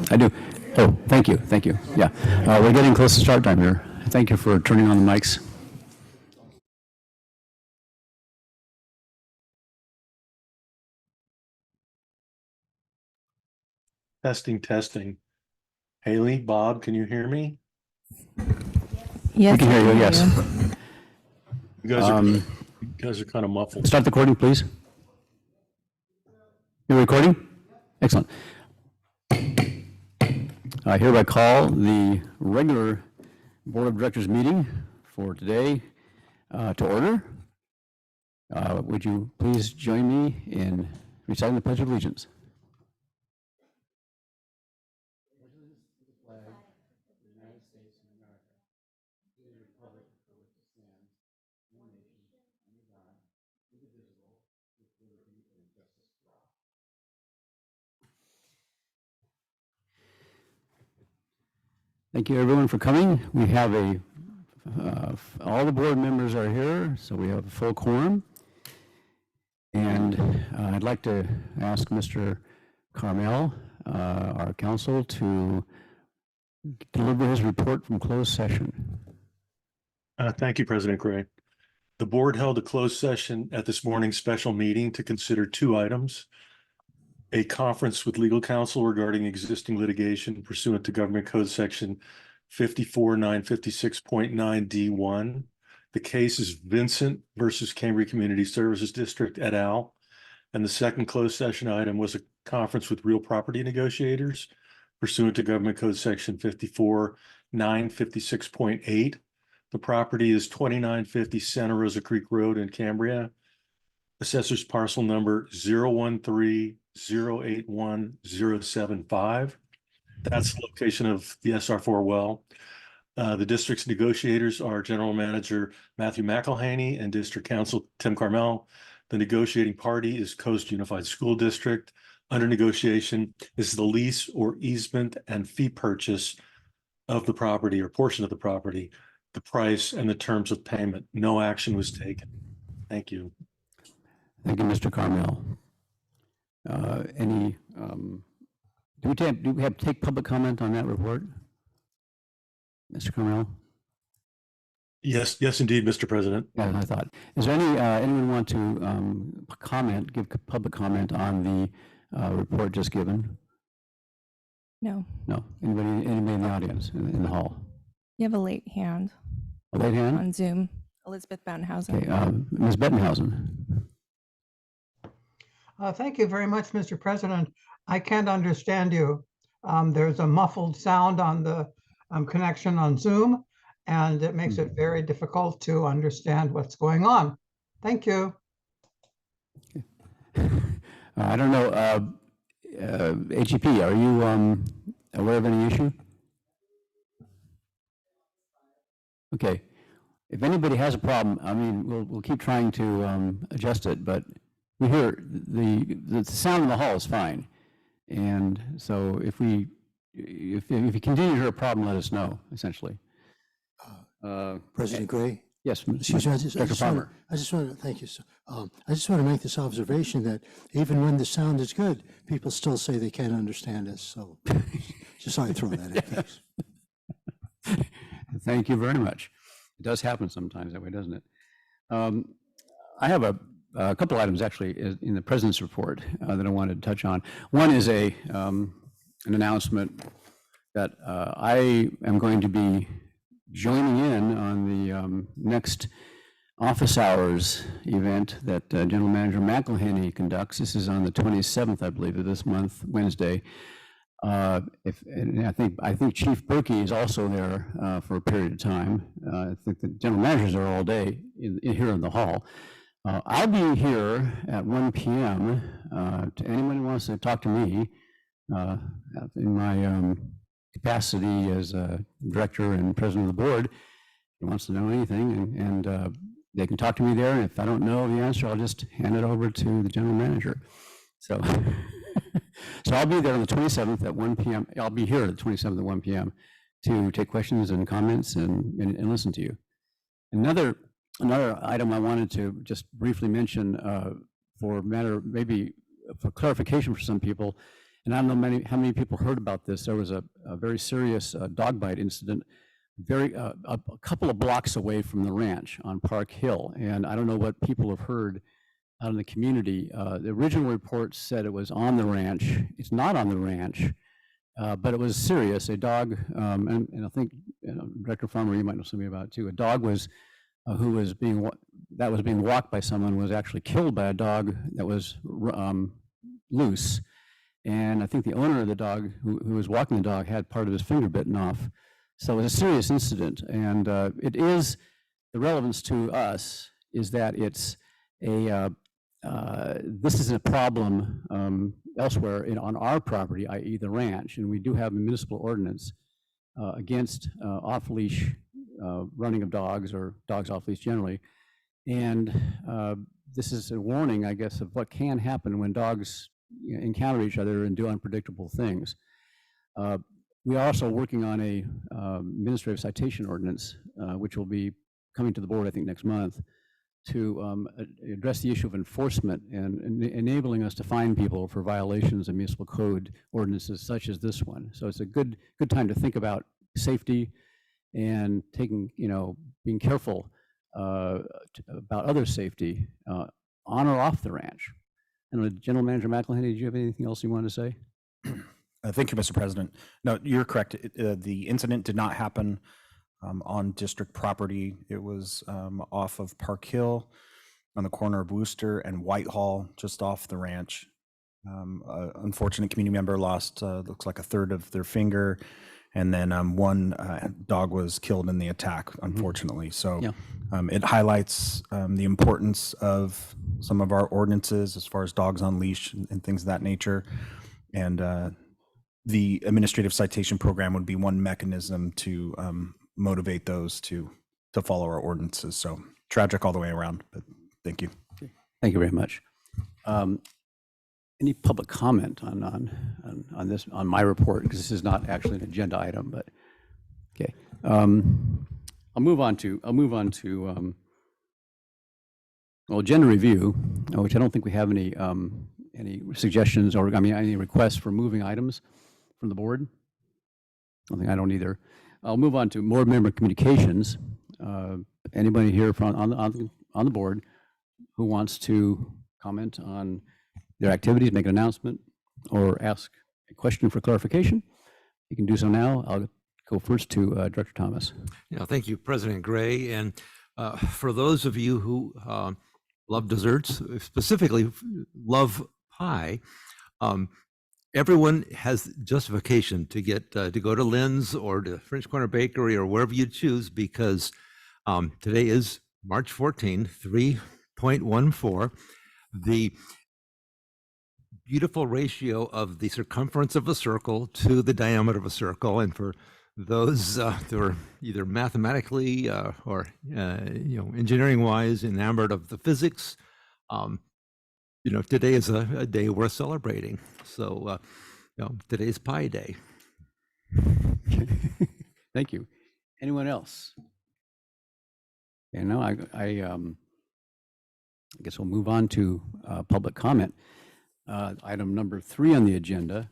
I do. Oh, thank you. Thank you. Yeah. We're getting close to start time here. Thank you for turning on the mics. Testing, testing. Haley, Bob, can you hear me? Yes, We can hear you, yes. You guys are kind of muffled. Start the recording, please. You're recording? Excellent. I hereby call the regular Board of Directors meeting for today to order. Would you please join me in reciting the Pledge of Allegiance? Thank you, everyone, for coming. We have all the board members are here, so we have a full quorum. And I'd like to ask Mr. Carmel, our counsel, to deliver his report from closed session. Thank you, President Gray. The board held a closed session at this morning's special meeting to consider two items: a conference with legal counsel regarding existing litigation pursuant to Government Code Section 54956.9 D1. The case is Vincent versus Cambria Community Services District et al. And the second closed session item was a conference with real property negotiators pursuant to Government Code Section 54956.8. The property is 2950 Santa Rosa Creek Road in Cambria. Assessor's parcel number 013-081-075. That's the location of the SR4 well. The district's negotiators are General Manager Matthew McElhaney and District Counsel Tim Carmel. The negotiating party is Coast Unified School District. Under negotiation is the lease or easement and fee purchase of the property or portion of the property, the price and the terms of payment. No action was taken. Thank you. Thank you, Mr. Carmel. Do we have to take public comment on that report? Mr. Carmel? Yes, indeed, Mr. President. Yeah, I thought. Is there anyone want to give public comment on the report just given? No. No. Anybody in the audience, in the hall? You have a late hand. A late hand? On Zoom. Elizabeth Bettenhausen. Okay, Ms. Bettenhausen. Thank you very much, Mr. President. I can't understand you. There's a muffled sound on the connection on Zoom, and it makes it very difficult to understand what's going on. Thank you. I don't know, HEP, are you aware of any issue? Okay, if anybody has a problem, I mean, we'll keep trying to adjust it, but we hear the sound in the hall is fine. And so if you continue to hear a problem, let us know, essentially. President Gray? Yes, Excuse me, Dr. Palmer. I just want to, thank you. I just want to make this observation that even when the sound is good, people still say they can't understand us. So just thought I'd throw that in, thanks. Thank you very much. It does happen sometimes that way, doesn't it? I have a couple items actually in the President's report that I wanted to touch on. One is an announcement that I am going to be joining in on the next office hours event that General Manager McElhaney conducts. This is on the 27th, I believe, of this month, Wednesday. And I think Chief Berkey is also there for a period of time. I think the general managers are all day here in the hall. I'll be here at 1 p.m. To anyone who wants to talk to me in my capacity as a director and president of the board. Who wants to know anything, and they can talk to me there. And if I don't know the answer, I'll just hand it over to the general manager. So, so I'll be there on the 27th at 1 p.m. I'll be here at the 27th at 1 p.m. to take questions and comments and listen to you. Another item I wanted to just briefly mention for matter maybe for clarification for some people And I don't know how many people heard about this. There was a very serious dog bite incident a couple of blocks away from the ranch on Park Hill. And I don't know what people have heard out in the community. The original report said it was on the ranch. It's not on the ranch, but it was serious. A dog, and I think Director Farmer, you might know something about it too. A dog was being walked by someone was actually killed by a dog that was loose. And I think the owner of the dog who was walking the dog had part of his finger bitten off. So it was a serious incident. And it is, the relevance to us is that it's this isn't a problem elsewhere on our property, i.e. the ranch. And we do have a municipal ordinance against off-leash running of dogs or dogs off-leash generally. And this is a warning, I guess, of what can happen when dogs encounter each other and do unpredictable things. We are also working on a administrative citation ordinance, which will be coming to the board, I think, next month, to address the issue of enforcement and enabling us to fine people for violations of municipal code ordinances such as this one. So it's a good time to think about safety and being careful about other safety on or off the ranch. And General Manager McElhaney, did you have anything else you wanted to say? Thank you, Mr. President. No, you're correct. The incident did not happen on district property. It was off of Park Hill on the corner of Wooster and Whitehall, just off the ranch. Unfortunate community member lost, looks like a third of their finger. And then one dog was killed in the attack, unfortunately. So it highlights the importance of some of our ordinances as far as dogs on leash and things of that nature. And the administrative citation program would be one mechanism to motivate those to follow our ordinances. So tragic all the way around, but thank you. Thank you very much. Any public comment on this, on my report, because this is not actually an agenda item, but okay. I'll move on to well, agenda review, which I don't think we have any suggestions or any requests for moving items from the board. I don't either. I'll move on to board member communications. Anybody here on the board who wants to comment on their activities, make an announcement, or ask a question for clarification, you can do so now. I'll go first to Director Thomas. Thank you, President Gray. And for those of you who love desserts, specifically love pie, everyone has justification to get to go to Lynn's or to French Corner Bakery or wherever you choose, because today is March 14, 3.14. The beautiful ratio of the circumference of a circle to the diameter of a circle. And for those who are either mathematically or engineering wise enamored of the physics, today is a day worth celebrating. So today's Pie Day. Thank you. Anyone else? And now I guess we'll move on to public comment. Item number 3 on the agenda,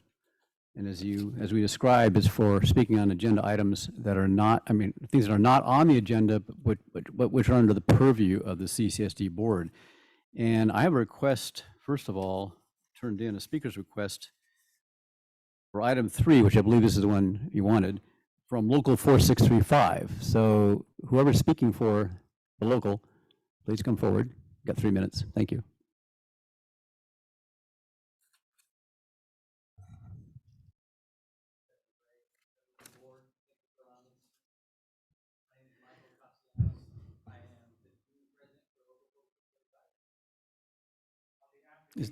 and as we described, is for speaking on agenda items that are not, things that are not on the agenda, but which are under the purview of the CCSD board. And I have a request, first of all, turned in a speaker's request for item 3, which I believe this is the one you wanted, from local 4635. So whoever's speaking for the local, please come forward. You've got 3 minutes. Thank you. You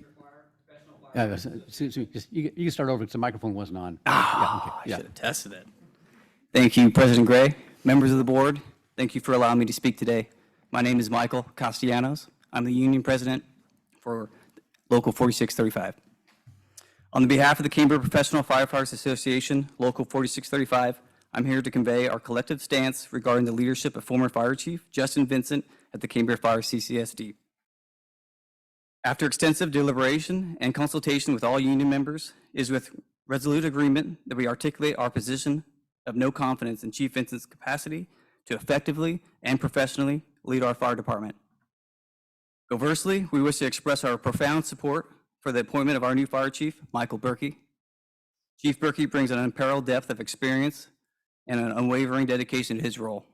can start over because the microphone wasn't on. I should have tested it. Thank you, President Gray, members of the board. Thank you for allowing me to speak today. My name is Michael Castellanos. I'm the union president for Local 4635. On behalf of the Cambria Professional Firefighters Association, Local 4635, I'm here to convey our collective stance regarding the leadership of former Fire Chief Justin Vincent at the Cambria Fire CCSD. After extensive deliberation and consultation with all union members, it is with resolute agreement that we articulate our position of no confidence in Chief Vincent's capacity to effectively and professionally lead our fire department. Conversely, we wish to express our profound support for the appointment of our new fire chief, Michael Berkey. Chief Berkey brings an unparalleled depth of experience and an unwavering dedication to his role.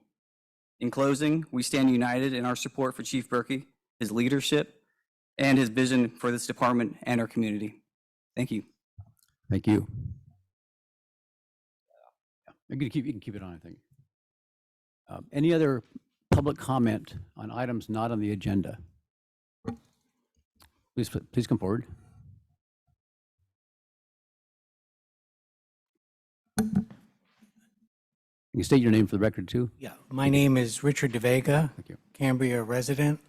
In closing, we stand united in our support for Chief Berkey, his leadership, and his vision for this department and our community. Thank you. Thank you. You can keep it on, I think. Any other public comment on items not on the agenda? Please come forward. You can state your name for the record too. Yeah, my name is Richard DeVega, Thank you. Cambria resident.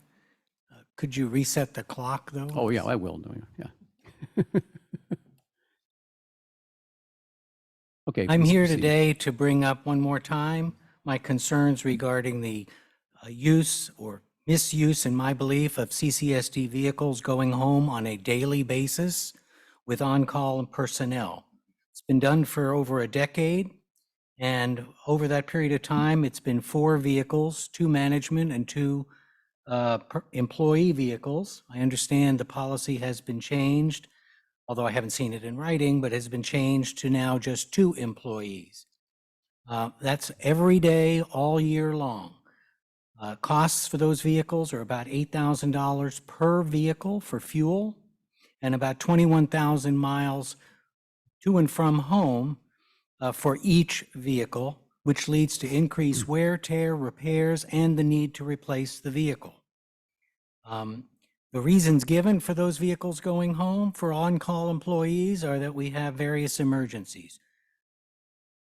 Could you reset the clock, though? Oh, yeah, I will. Yeah. Okay. I'm please here proceed. today to bring up one more time my concerns regarding the use or misuse, in my belief, of CCSD vehicles going home on a daily basis with on-call personnel. It's been done for over a decade, and over that period of time, it's been 4 vehicles, 2 management and 2 employee vehicles. I understand the policy has been changed, although I haven't seen it in writing, but has been changed to now just 2 employees. That's every day, all year long. Costs for those vehicles are about $8,000 per vehicle for fuel and about 21,000 miles to and from home for each vehicle, which leads to increased wear, tear, repairs, and the need to replace the vehicle. The reasons given for those vehicles going home for on-call employees are that we have various emergencies.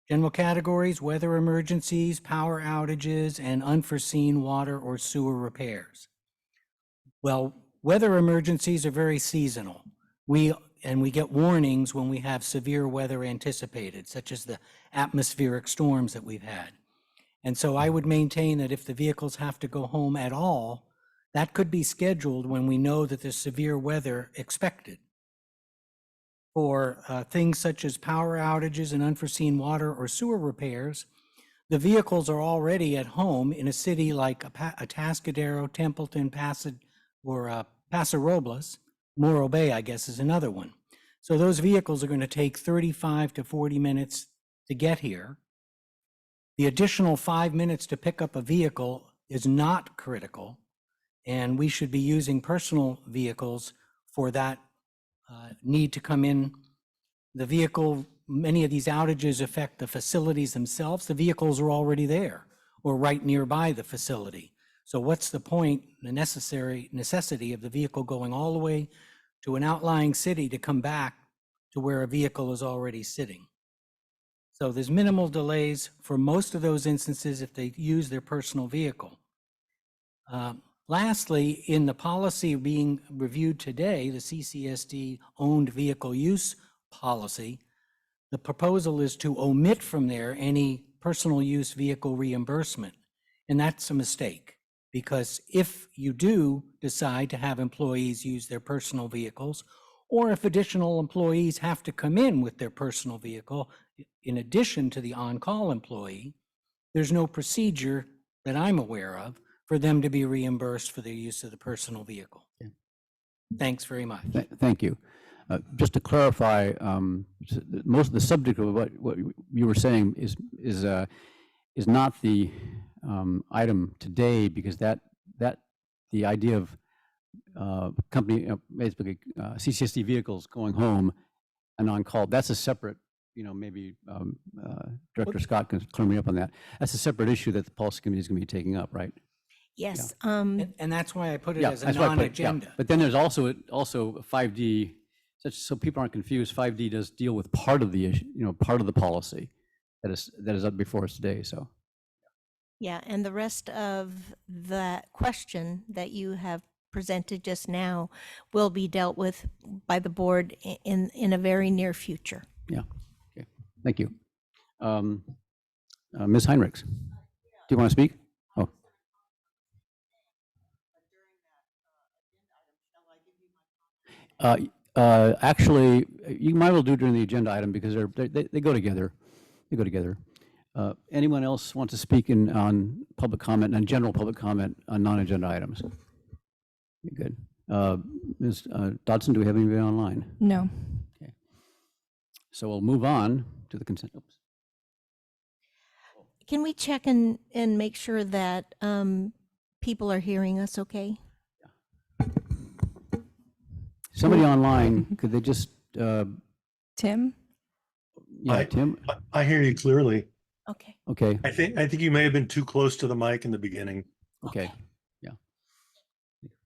General categories: weather emergencies, power outages, and unforeseen water or sewer repairs. Well, weather emergencies are very seasonal. We get warnings when we have severe weather anticipated, such as the atmospheric storms that we've had. And so I would maintain that if the vehicles have to go home at all, that could be scheduled when we know that there's severe weather expected. For things such as power outages and unforeseen water or sewer repairs, the vehicles are already at home in a city like Atascadero, Templeton, Paso Robles. Morro Bay, I guess, is another one. So those vehicles are going to take 35 to 40 minutes to get here. The additional 5 minutes to pick up a vehicle is not critical, and we should be using personal vehicles for that need to come in. The vehicle, many of these outages affect the facilities themselves. The vehicles are already there or right nearby the facility. So what's the point, the necessity of the vehicle going all the way to an outlying city to come back to where a vehicle is already sitting? So there's minimal delays for most of those instances if they use their personal vehicle. Lastly, in the policy being reviewed today, the CCSD owned vehicle use policy, the proposal is to omit from there any personal use vehicle reimbursement. And that's a mistake, because if you do decide to have employees use their personal vehicles, or if additional employees have to come in with their personal vehicle, in addition to the on-call employee, there's no procedure that I'm aware of for them to be reimbursed for their use of the personal vehicle. Okay. Thanks very much. Thank you. Just to clarify, most of the subject of what you were saying is not the item today, because that the idea of company basically CCSD vehicles going home and on call, that's a separate, maybe Director Scott can clear me up on that. That's a separate issue that the policy committee is going to be taking up, right? Yes. And that's why I put it as a that's why I put it, non-agenda. But then there's also 5D, so people aren't confused. 5D does deal with part of the issue, part of the policy that is up before us today. So. Yeah, and the rest of that question that you have presented just now will be dealt with by the board in a very near future. Yeah. Okay. Thank you. Ms. Heinrichs, do you want to speak? Oh. Actually, you might as well do it during the agenda item because they go together. They go together. Anyone else want to speak on public comment and general public comment on non-agenda items? Good. Ms. Dodson, do we have anybody online? No. Okay. So we'll move on to the consent. Oops. Can we check and make sure that people are hearing us okay? Somebody online, could they just, Tim? yeah, Tim? I hear you clearly. Okay. Okay, I think you may have been too close to the mic in the beginning. okay, yeah.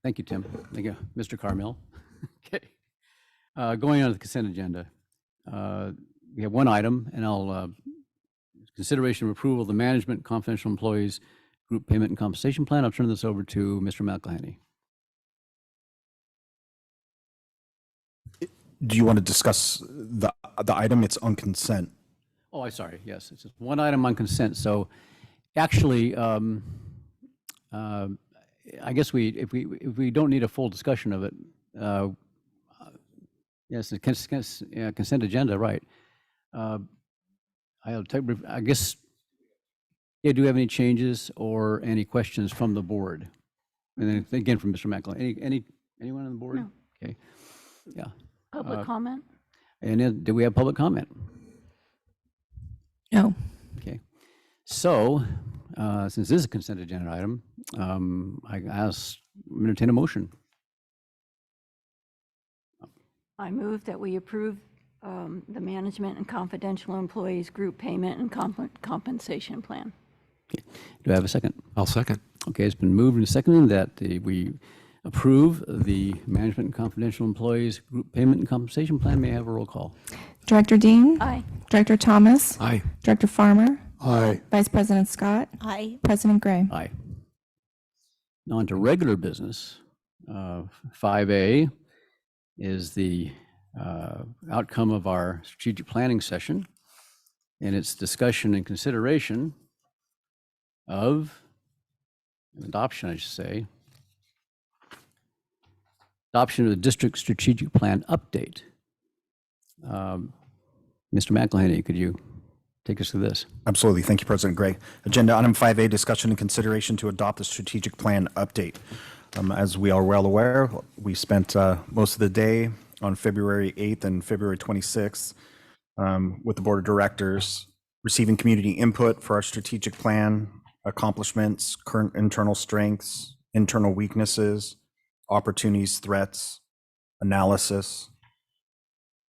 Thank you, Tim. Thank you, Mr. Carmel. Okay. Going on to the consent agenda. We have one item, and I'll, consideration of approval of the management confidential employees group payment and compensation plan. I'll turn this over to Mr. McElhaney. Do you want to discuss the item? It's on consent. Oh, I'm sorry. Yes, it's just one item on consent. So actually, I guess if we don't need a full discussion of it, yes, the consent agenda, right? I guess, yeah, do you have any changes or any questions from the board? And then again, from Mr. McElhaney, anyone on the board? No. Okay, yeah. Public comment? And then, do we have public comment? No. Okay. So, since this is a consent agenda item, I entertain a motion. I move that we approve the management and confidential employees group payment and compensation plan. Do I have a second? I'll second. Okay, it's been moved and seconded that we approve the management and confidential employees group payment and compensation plan. May I have a roll call? Director Dean? Aye. Director Thomas? Aye. Director Farmer? Aye. Vice President Scott? Aye. President Gray? Aye. Now on to regular business. 5A is the outcome of our strategic planning session, and its discussion and consideration of adoption, I should say, adoption of the district strategic plan update. Mr. McElhaney, could you take us through this? Absolutely. Thank you, President Gray. Agenda item 5A, discussion and consideration to adopt the strategic plan update. As we are well aware, we spent most of the day on February 8th and February 26th with the board of directors, receiving community input for our strategic plan, accomplishments, current internal strengths, internal weaknesses, opportunities, threats, analysis,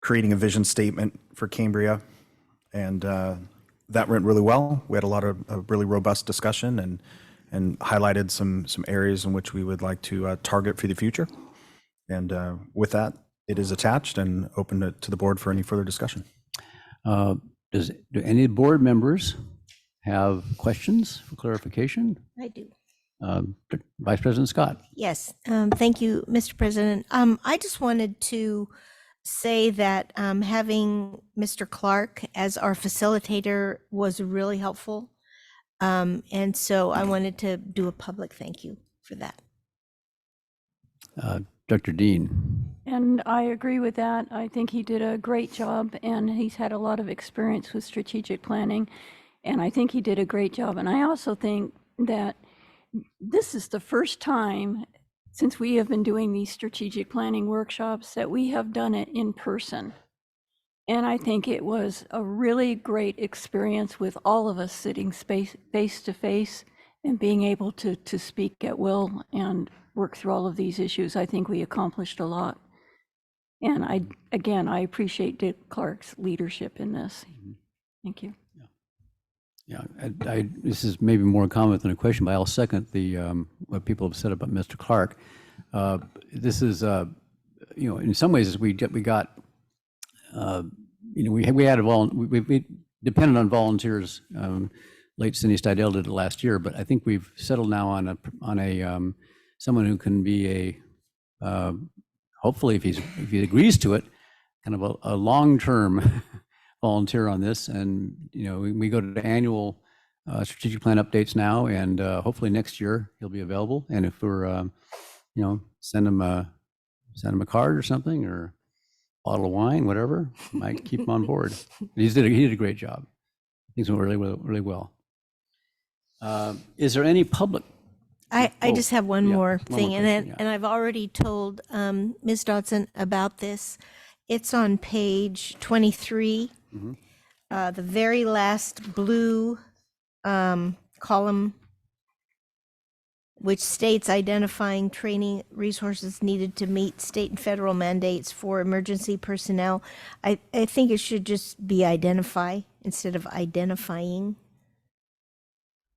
creating a vision statement for Cambria. And that went really well. We had a lot of really robust discussion and highlighted some areas in which we would like to target for the future. And with that, it is attached and open to the board for any further discussion. Do any board members have questions for clarification? I do. Vice President Scott. Yes, thank you, Mr. President. I just wanted to say that having Mr. Clark as our facilitator was really helpful. And so I wanted to do a public thank you for that. Dr. Dean. And I agree with that. I think he did a great job, and he's had a lot of experience with strategic planning, and I think he did a great job. And I also think that this is the first time since we have been doing these strategic planning workshops that we have done it in person. And I think it was a really great experience with all of us sitting face to face and being able to speak at will and work through all of these issues. I think we accomplished a lot. And I appreciate Dick Clark's leadership in this. Thank you. Yeah, this is maybe more a comment than a question, but I'll second the what people have said about Mr. Clark. This is, in some ways we got, we had we depended on volunteers. Late Cindy Stidell did it last year, but I think we've settled now on a someone who can be a hopefully if he agrees to it, kind of a long-term volunteer on this. And we go to annual strategic plan updates now, and hopefully next year he'll be available. And if we're send him send him a card or something, or a bottle of wine, whatever, might keep him on board. He did a great job. Things went really well. Is there any public? I Oh, just have one yeah, more one thing, more and question, and I've already told Ms. Dodson about this. It's on page 23, Mhm. The very last blue column, which states identifying training resources needed to meet state and federal mandates for emergency personnel. I think it should just be identify instead of identifying.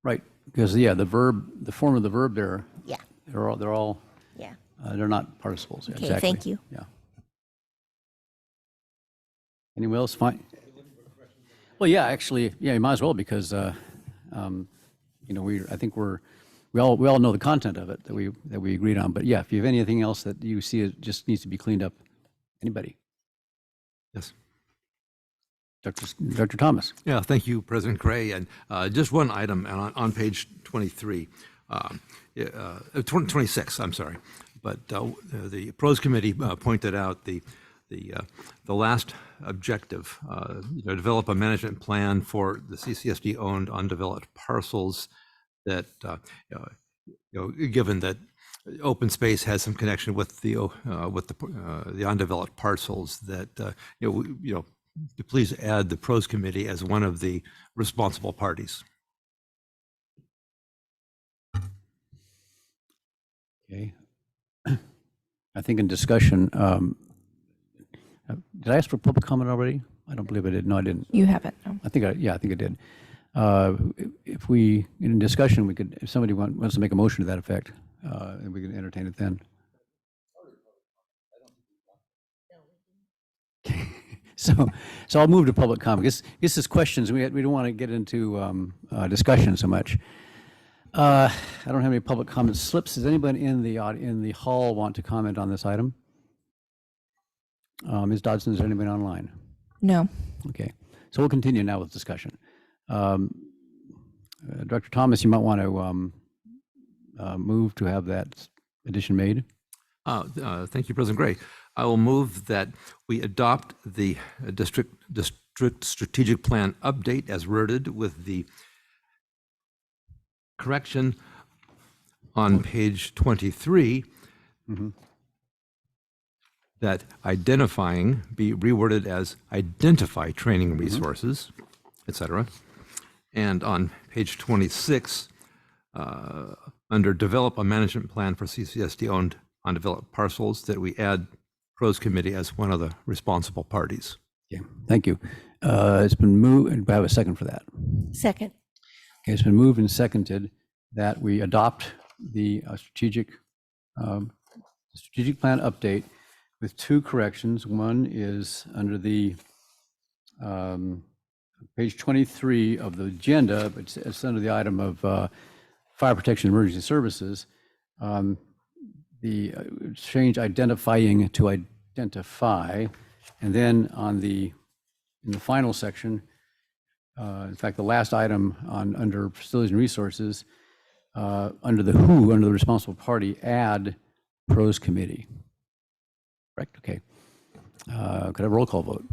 Right, because the form of the verb there, Yeah, they're all yeah. they're not participles. Okay, Exactly. thank you. Yeah. Anyone else? Fine. Well, yeah, actually, yeah, you might as well, because I think we all know the content of it that we agreed on. But yeah, if you have anything else that you see it just needs to be cleaned up, anybody? Yes. Dr. Thomas. Yeah, thank you, President Gray. And just one item on page 23, 26, I'm sorry. But the Pros Committee pointed out the last objective, develop a management plan for the CCSD-owned undeveloped parcels that, given that open space has some connection with the undeveloped parcels, that, to please add the Pros Committee as one of the responsible parties. Okay. I think in discussion, did I ask for public comment already? I don't believe I did. No, I didn't. You have it. No. I think I did. If we, in discussion, if somebody wants to make a motion to that effect, and we can entertain it then. So I'll move to public comment. This is questions. We don't want to get into discussion so much. I don't have any public comment slips. Does anybody in the hall want to comment on this item? Ms. Dodson, is there anybody online? No. Okay, so we'll continue now with discussion. Dr. Thomas, you might want to move to have that addition made. Thank you, President Gray. I will move that we adopt the district strategic plan update as worded, with the correction on page 23 that identifying be reworded as identify training resources, etc. And on page 26, under develop a management plan for CCSD-owned undeveloped parcels, that we add Pros Committee as one of the responsible parties. Okay, thank you. It's been moved, and I have a second for that. Second. Okay, it's been moved and seconded that we adopt the strategic plan update with two corrections. One is under the page 23 of the agenda, but it's under the item of fire protection and emergency services. The change identifying to identify, and then in the final section, in fact, the last item under facilities and resources, under the responsible party, add Pros Committee. Correct? Okay. Could I have a roll call vote?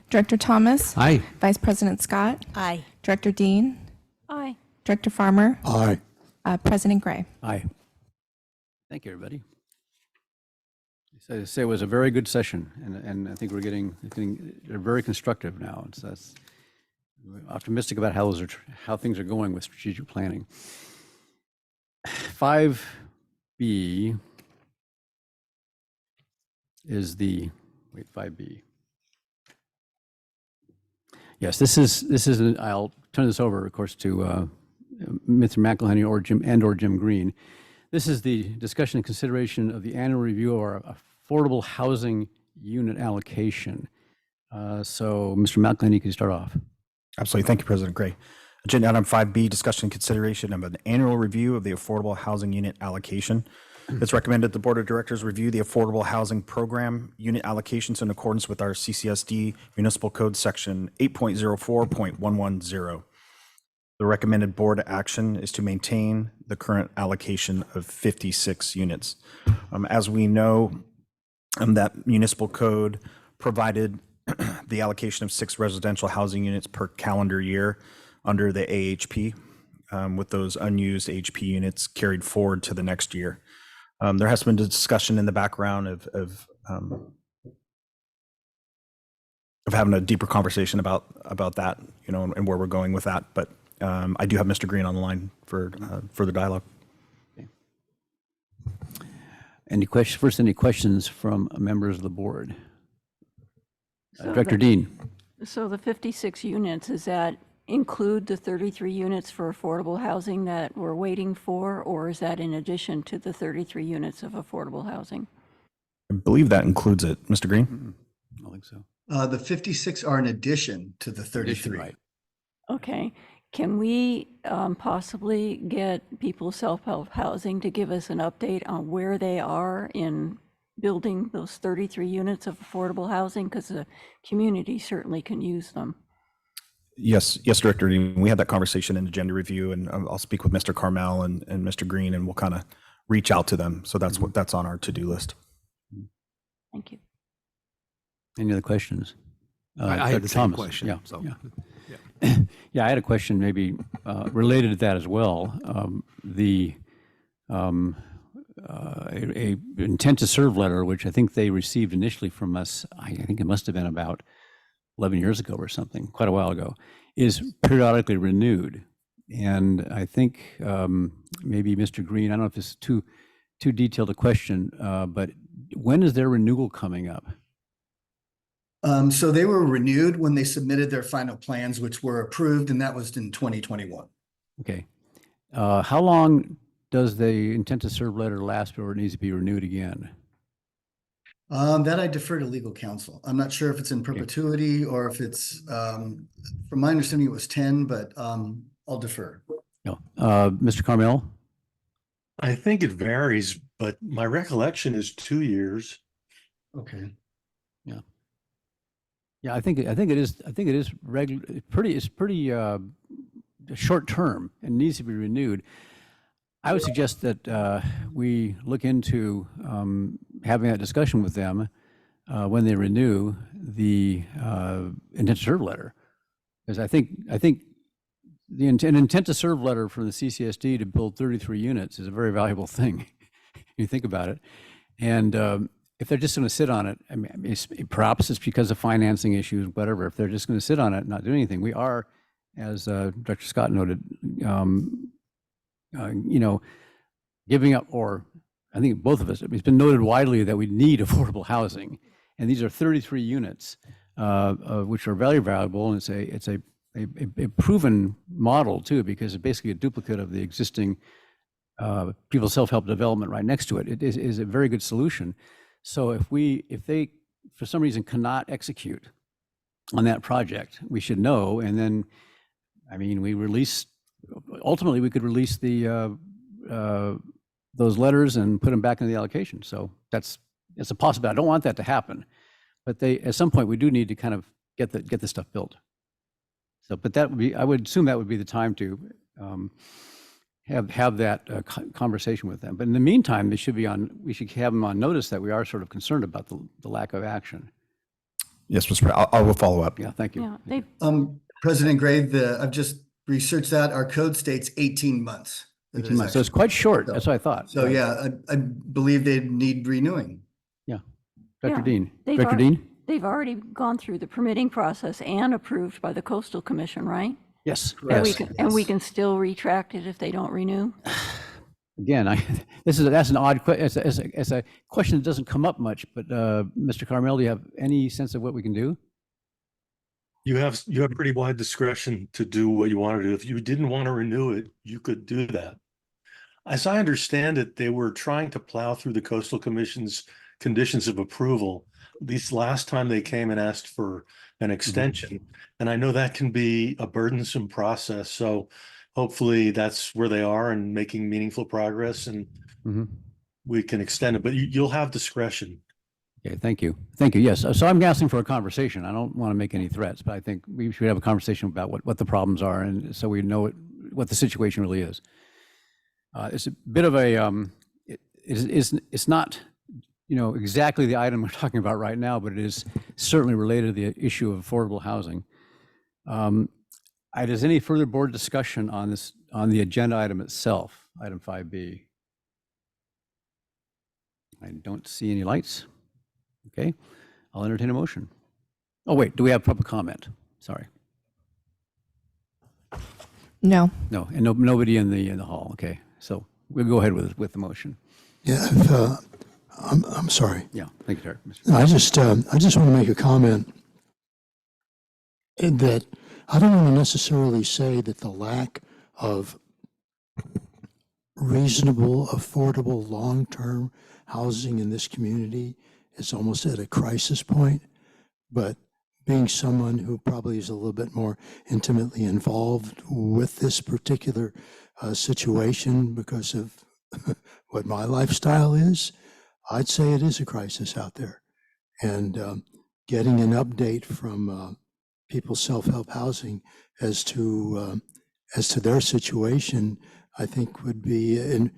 Director Thomas? Aye. Vice President Scott? Aye. Director Dean? Aye. Director Farmer? Aye. President Gray? Aye. Thank you, everybody. So I say it was a very good session, and I think they're very constructive now. We're optimistic about how things are going with strategic planning. 5B is 5B. Yes, this is I'll turn this over, of course, to Mr. McElhenney or Jim Green. This is the discussion and consideration of the annual review of our affordable housing unit allocation. So, Mr. McElhenney, can you start off? Absolutely. Thank you, President Gray. Agenda item 5B, discussion and consideration of an annual review of the affordable housing unit allocation. It's recommended the Board of Directors review the affordable housing program unit allocations in accordance with our CCSD Municipal Code Section 8.04.110. The recommended board action is to maintain the current allocation of 56 units. As we know, That municipal code provided the allocation of 6 residential housing units per calendar year under the AHP, with those unused HP units carried forward to the next year. There has been discussion in the background of having a deeper conversation about that, and where we're going with that. But I do have Mr. Green on the line for further dialogue. Any questions? First, any questions from members of the board? So Director Dean. So the 56 units, does that include the 33 units for affordable housing that we're waiting for, or is that in addition to the 33 units of affordable housing? I believe that includes it. Mr. Green? I don't think so. The 56 are in addition to the 33. Right. Okay. Can we possibly get people self-help housing to give us an update on where they are in building those 33 units of affordable housing? Because the community certainly can use them. Yes, Director Dean. We had that conversation in agenda review, and I'll speak with Mr. Carmel and Mr. Green, and we'll kind of reach out to them. So that's on our to-do list. Thank you. Any other questions? I had the same Thomas. question. Yeah, So, yeah. Yeah, I had a question maybe related to that as well. A intent to serve letter, which I think they received initially from us, I think it must have been about 11 years ago or something, quite a while ago, is periodically renewed. And I think maybe Mr. Green, I don't know if this is too detailed a question, but when is their renewal coming up? So they were renewed when they submitted their final plans, which were approved, and that was in 2021. Okay. How long does the intent to serve letter last before it needs to be renewed again? That I defer to legal counsel. I'm not sure if it's in perpetuity or if it's, from my understanding, it was 10, but I'll defer. No. Mr. Carmel? I think it varies, but my recollection is 2 years. Okay. Yeah, I think it is. I think it is regular. It's pretty short term and needs to be renewed. I would suggest that we look into having that discussion with them when they renew the intent to serve letter, because I think an intent to serve letter from the CCSD to build 33 units is a very valuable thing. You think about it, and if they're just going to sit on it, I mean, perhaps it's because of financing issues, whatever. If they're just going to sit on it and not do anything, we are, as Dr. Scott noted, giving up, or I think both of us, it's been noted widely that we need affordable housing. And these are 33 units, which are very valuable. And it's a proven model too, because it's basically a duplicate of the existing people's self-help development right next to it. It is a very good solution. So if they, for some reason, cannot execute on that project, we should know. And then, I mean, ultimately we could release those letters and put them back into the allocation. So it's a possibility. I don't want that to happen, but at some point we do need to kind of get the stuff built. So, but I would assume that would be the time to have that conversation with them. But in the meantime, we should have them on notice that we are sort of concerned about the lack of action. Yes, Mr. President, I will follow up. Yeah, thank you. Yeah, President Gray, I've just researched that. Our code states 18 months. 18 months. So it's quite short. That's what I thought. So yeah, I believe they need renewing. Yeah. Dr. Yeah, Dean. they've Director already- Dean? They've already gone through the permitting process and approved by the Coastal Commission, right? Yes. And Yes. we can still retract it if they don't renew? Again, that's an odd question. It's a question that doesn't come up much, but Mr. Carmel, do you have any sense of what we can do? You have pretty wide discretion to do what you want to do. If you didn't want to renew it, you could do that. As I understand it, they were trying to plow through the Coastal Commission's conditions of approval. This last time they came and asked for an extension, and I know that can be a burdensome process. So hopefully that's where they are and making meaningful progress, and we can extend it, but you'll have discretion. Okay, thank you. Thank you. Yes. So I'm asking for a conversation. I don't want to make any threats, but I think we should have a conversation about what the problems are, and so we know what the situation really is. It's a bit of a, it's not, exactly the item we're talking about right now, but it is certainly related to the issue of affordable housing. Is any further board discussion on this, on the agenda item itself, item 5B? I don't see any lights. Okay, I'll entertain a motion. Oh, wait, do we have public comment? Sorry. No. No, and nobody in the hall. Okay, so we'll go ahead with the motion. Yeah, I'm sorry. Yeah, thank you, Derek. I just want to make a comment in that I don't want to necessarily say that the lack of reasonable, affordable, long-term housing in this community is almost at a crisis point, but being someone who probably is a little bit more intimately involved with this particular situation because of what my lifestyle is, I'd say it is a crisis out there. And getting an update from People's Self-Help Housing as to their situation, I think would be, and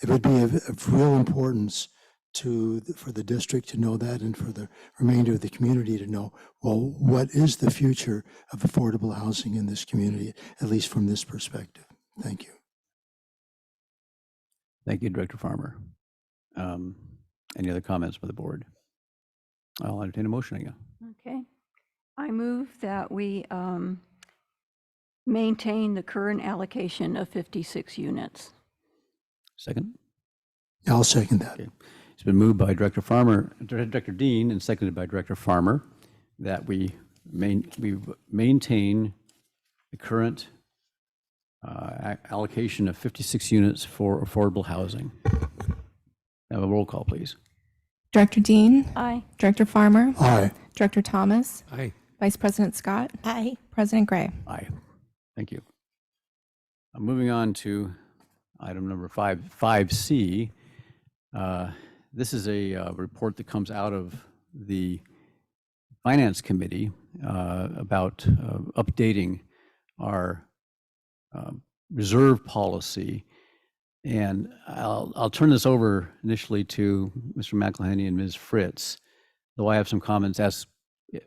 it would be of real importance for the district to know that, and for the remainder of the community to know, well, what is the future of affordable housing in this community, at least from this perspective. Thank you. Thank you, Director Farmer. Any other comments by the board? I'll entertain a motion again. Okay. I move that we maintain the current allocation of 56 units. Second? I'll second that. Okay. It's been moved by Director Dean, and seconded by Director Farmer, that we maintain the current allocation of 56 units for affordable housing. Have a roll call, please. Director Dean. Aye. Director Farmer. Aye. Director Thomas. Aye. Vice President Scott. Aye. President Gray. Aye. Thank you. Moving on to item number 5C. This is a report that comes out of the Finance Committee about updating our reserve policy. And I'll turn this over initially to Mr. McElhaney and Ms. Fritz, though I have some comments. As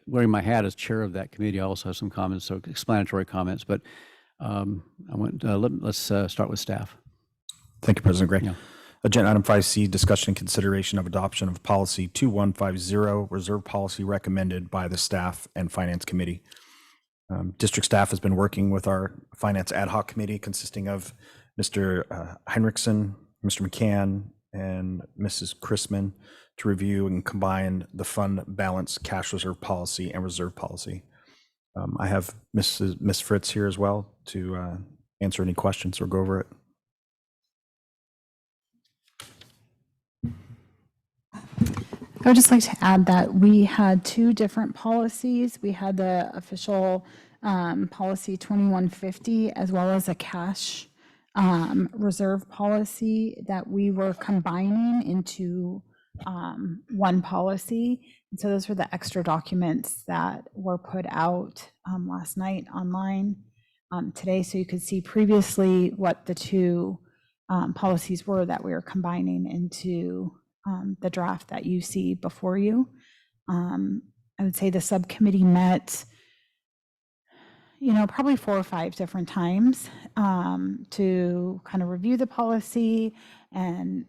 wearing my hat as chair of that committee, I also have some comments, so explanatory comments. But let's start with staff. Thank you, President Gray. Yeah. Agenda item 5C, discussion and consideration of adoption of policy 2150, reserve policy recommended by the staff and finance committee. District staff has been working with our finance ad hoc committee consisting of Mr. Heinrichsen, Mr. McCann, and Mrs. Chrisman to review and combine the fund balance, cash reserve policy, and reserve policy. I have Ms. Fritz here as well to answer any questions or go over it. I would just like to add that we had two different policies. We had the official policy 2150 as well as a cash reserve policy that we were combining into one policy. And so those were the extra documents that were put out last night online today. So you could see previously what the two policies were that we were combining into the draft that you see before you. I would say the subcommittee met, probably 4 or 5 different times to kind of review the policy. And,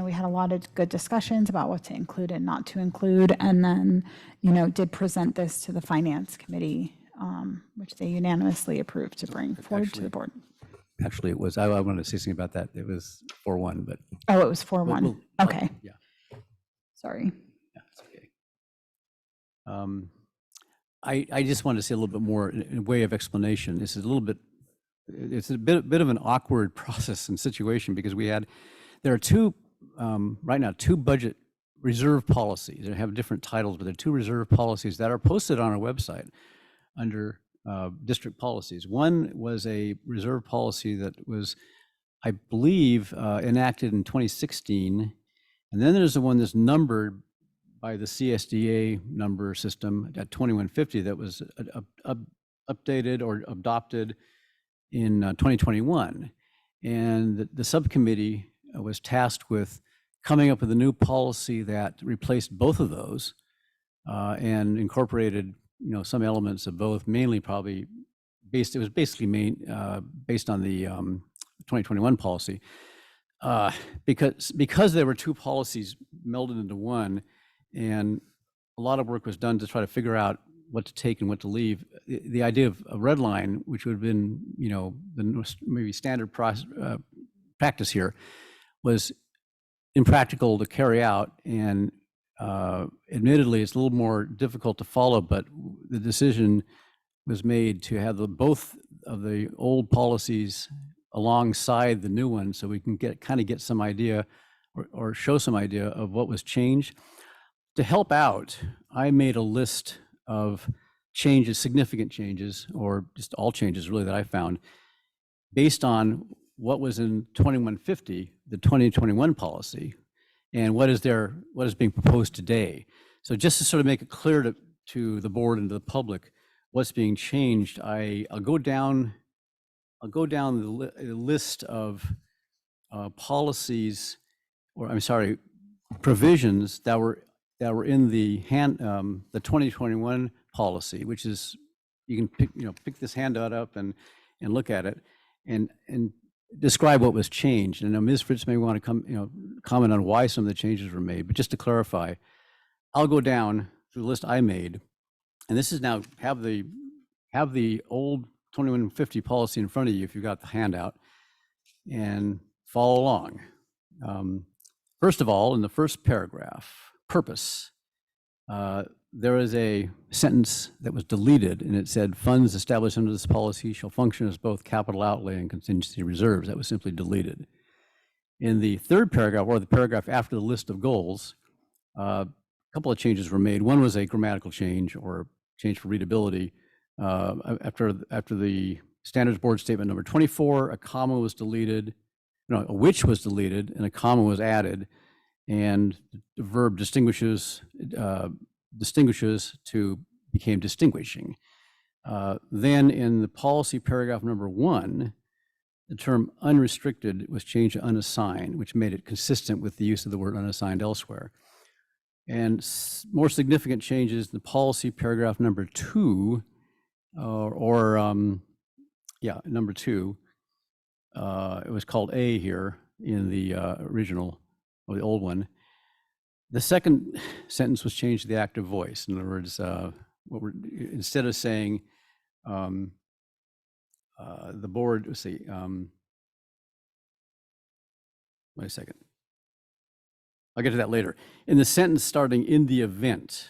we had a lot of good discussions about what to include and not to include. And then, did present this to the finance committee, which they unanimously approved to bring forward to the board. Actually, it was, I wanted to say something about that. It was 4-1, but. Oh, it was 4-1. Okay. Yeah. Sorry. Yeah, it's okay. I just wanted to say a little bit more in a way of explanation. It's a bit of an awkward process and situation because there are two, right now, 2 budget reserve policies. They have different titles, but they're 2 reserve policies that are posted on our website under district policies. One was a reserve policy that was, I believe, enacted in 2016. And then there's the one that's numbered by the CSDA number system at 2150 that was updated or adopted in 2021. And the subcommittee was tasked with coming up with a new policy that replaced both of those and incorporated, some elements of both, mainly probably it was basically based on the 2021 policy. Because there were two policies melded into one, and a lot of work was done to try to figure out what to take and what to leave. The idea of a red line, which would have been, the maybe standard practice here, was impractical to carry out, and admittedly, it's a little more difficult to follow. But the decision was made to have both of the old policies alongside the new one, so we can get some idea or show some idea of what was changed. To help out, I made a list of changes, significant changes, or just all changes really that I found, based on what was in 2150, the 2021 policy, and what is being proposed today. So just to sort of make it clear to the board and to the public what's being changed, I'll go down the list of policies, or I'm sorry, provisions that were in the 2021 policy, which is, you can pick this handout up and look at it and describe what was changed. And Ms. Fritz may want to comment on why some of the changes were made, but just to clarify, I'll go down through the list I made, and this is now have the old 2150 policy in front of you if you've got the handout, and follow along. First of all, in the first paragraph, purpose, there is a sentence that was deleted, and it said, funds established under this policy shall function as both capital outlay and contingency reserves. That was simply deleted. In the third paragraph, or the paragraph after the list of goals, a couple of changes were made. One was a grammatical change, or change for readability. After the Standards Board Statement number 24, a comma was deleted, a which was deleted, and a comma was added, and the verb distinguishes to became distinguishing. Then in the policy paragraph number 1, the term unrestricted was changed to unassigned, which made it consistent with the use of the word unassigned elsewhere. And more significant changes in the policy paragraph number 2, number 2, it was called A here in the original, or the old one. The second sentence was changed to the active voice. In other words, instead of saying the board, let's see, wait a second. I'll get to that later. In the sentence starting in the event,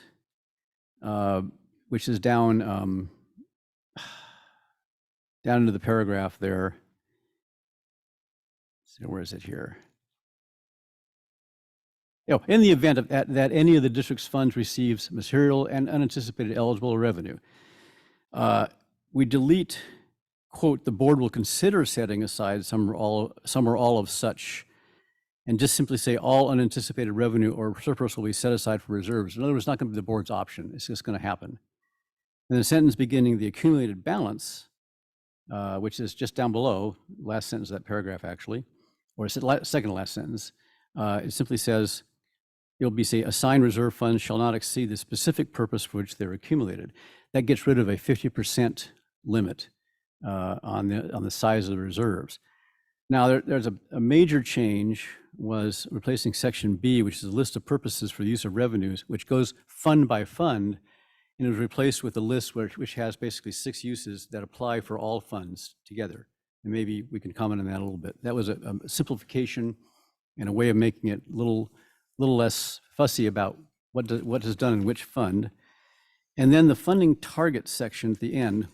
which is down into the paragraph there. So where is it here? In the event that any of the district's funds receives material and unanticipated eligible revenue, we delete, quote, the board will consider setting aside some or all of such, and just simply say all unanticipated revenue or surplus will be set aside for reserves. In other words, it's not going to be the board's option. It's just going to happen. And the sentence beginning the accumulated balance, which is just down below, last sentence of that paragraph actually, or second to last sentence, it simply says, it'll be say assigned reserve funds shall not exceed the specific purpose for which they're accumulated. That gets rid of a 50% limit on the size of the reserves. Now there's a major change was replacing section B, which is a list of purposes for the use of revenues, which goes fund by fund, and it was replaced with a list which has basically 6 uses that apply for all funds together. And maybe we can comment on that a little bit. That was a simplification and a way of making it a little less fussy about what is done in which fund. And then the funding target section at the end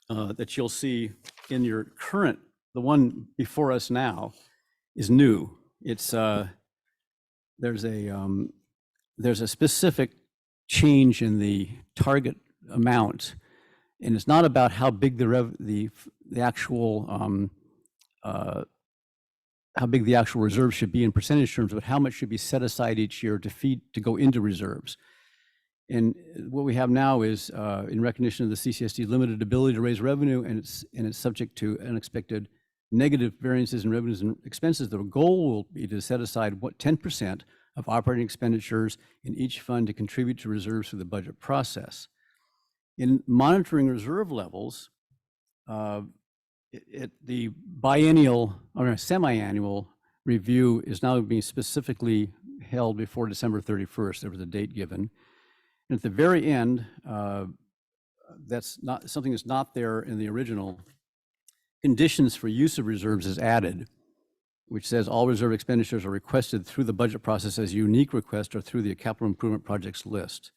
that you'll see in your current, the one before us now, is new. It's there's a specific change in the target amount, and it's not about how big the actual how big the actual reserve should be in percentage terms, but how much should be set aside each year to go into reserves. And what we have now is, in recognition of the CCSD limited ability to raise revenue, and it's subject to unexpected negative variances in revenues and expenses, the goal will be to set aside 10% of operating expenditures in each fund to contribute to reserves through the budget process. In monitoring reserve levels, the biennial or semi-annual review is now being specifically held before December 31st. There was a date given. And at the very end, that's not something that's not there in the original. Conditions for use of reserves is added, which says all reserve expenditures are requested through the budget process as a unique request or through the capital improvement projects list.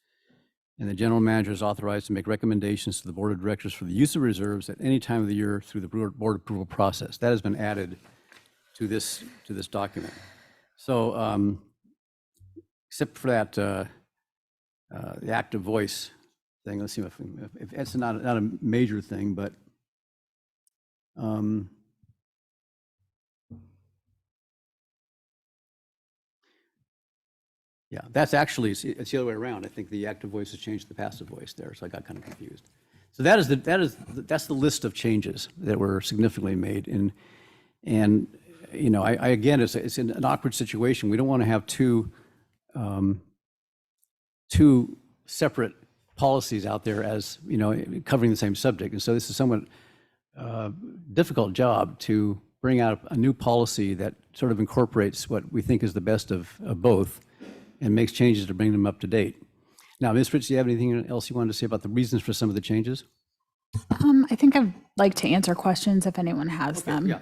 And the general manager is authorized to make recommendations to the board of directors for the use of reserves at any time of the year through the board approval process. That has been added to this document. So except for that, the active voice thing, let's see if it's not a major thing, but yeah, that's actually, it's the other way around. I think the active voice has changed the passive voice there, so I got kind of confused. So that's the list of changes that were significantly made. And you know, I again, it's an awkward situation. We don't want to have two separate policies out there as, you know, covering the same subject. And so this is somewhat difficult job to bring out a new policy that sort of incorporates what we think is the best of both and makes changes to bring them up to date. Now, Ms. Fritz, do you have anything else you wanted to say about the reasons for some of the changes? I think I'd like to answer questions if anyone has them. Yeah.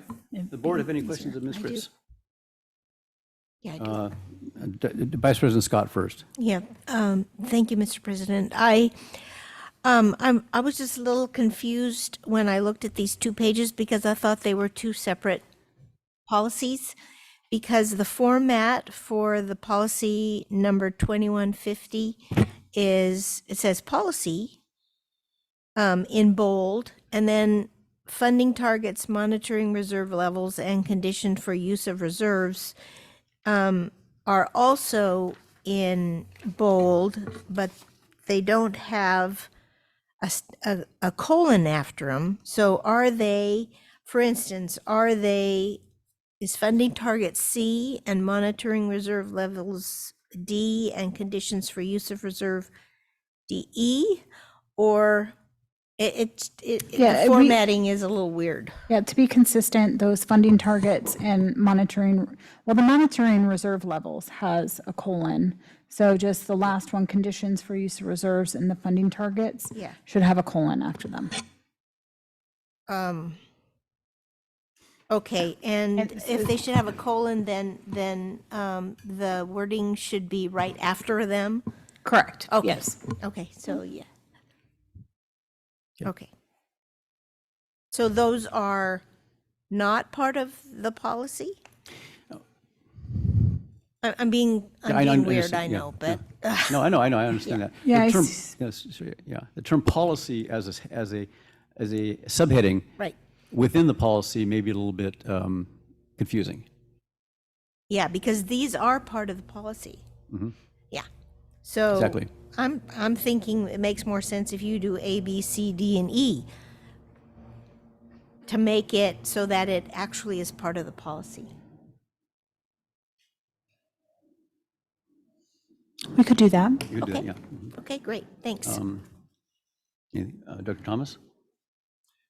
The board have any questions of Ms. Fritz? Yeah, I do. Vice President Scott first. Yeah, thank you, Mr. President. I was just a little confused when I looked at these 2 pages because I thought they were 2 separate policies, because the format for the policy number 2150 is, it says policy in bold, and then funding targets, monitoring reserve levels, and condition for use of reserves are also in bold, but they don't have a colon after them. So are they, for instance, is funding target C and monitoring reserve levels D and conditions for use of reserve DE? Or the formatting is a little weird. Yeah, to be consistent, those funding targets and monitoring, well, the monitoring reserve levels has a colon. So just the last one, conditions for use of reserves and the funding targets should have a colon after them. Okay, and if they should have a colon, then the wording should be right after them? Correct. Okay. Yes. Okay, so yeah. Okay. So those are not part of the policy? I'm being weird, I know, but. No, I know, I understand that. Yeah, The term policy as a subheading Right. within the policy may be a little bit confusing. Yeah, because these are part of the policy. Mm-hmm. Yeah. So Exactly. I'm thinking it makes more sense if you do A, B, C, D, and E to make it so that it actually is part of the policy. We could do that. You could do that, Okay. yeah. Okay, great, thanks. Dr. Thomas?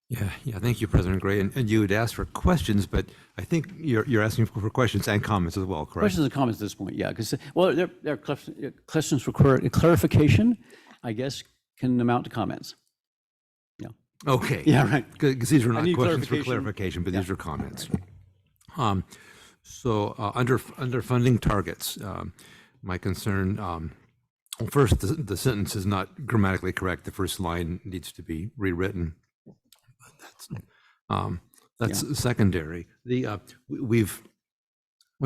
Yeah, thank you, President Gray. And you had asked for questions, but I think you're asking for questions and comments as well, correct? Questions and comments at this point, yeah, because, well, there are questions for clarification, I guess, can amount to comments. Yeah. Okay. Yeah, right. Because these are I not need questions for clarification. clarification, but Yeah. these are comments. So under funding targets, my concern, well, first, the sentence is not grammatically correct. The first line needs to be rewritten. That's secondary. We've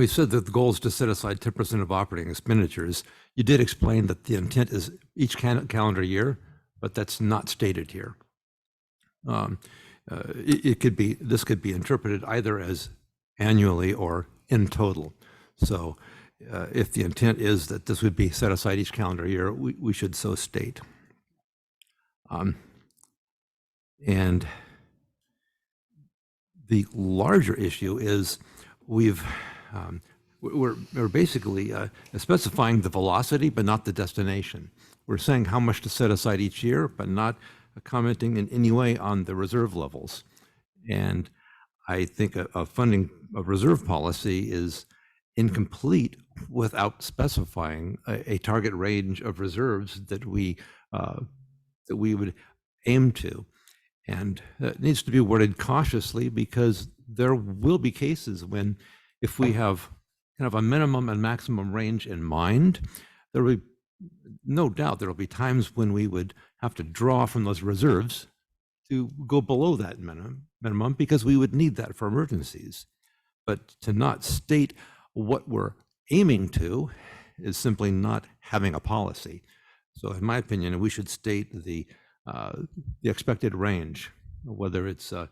said that the goal is to set aside 10% of operating expenditures. You did explain that the intent is each calendar year, but that's not stated here. This could be interpreted either as annually or in total. So if the intent is that this would be set aside each calendar year, we should so state. And The larger issue is we're basically specifying the velocity, but not the destination. We're saying how much to set aside each year, but not commenting in any way on the reserve levels. And I think a funding a reserve policy is incomplete without specifying a target range of reserves that we would aim to. And it needs to be worded cautiously, because there will be cases when, if we have kind of a minimum and maximum range in mind, there will be no doubt there will be times when we would have to draw from those reserves to go below that minimum, because we would need that for emergencies. But to not state what we're aiming to is simply not having a policy. So in my opinion, we should state the expected range, whether it's a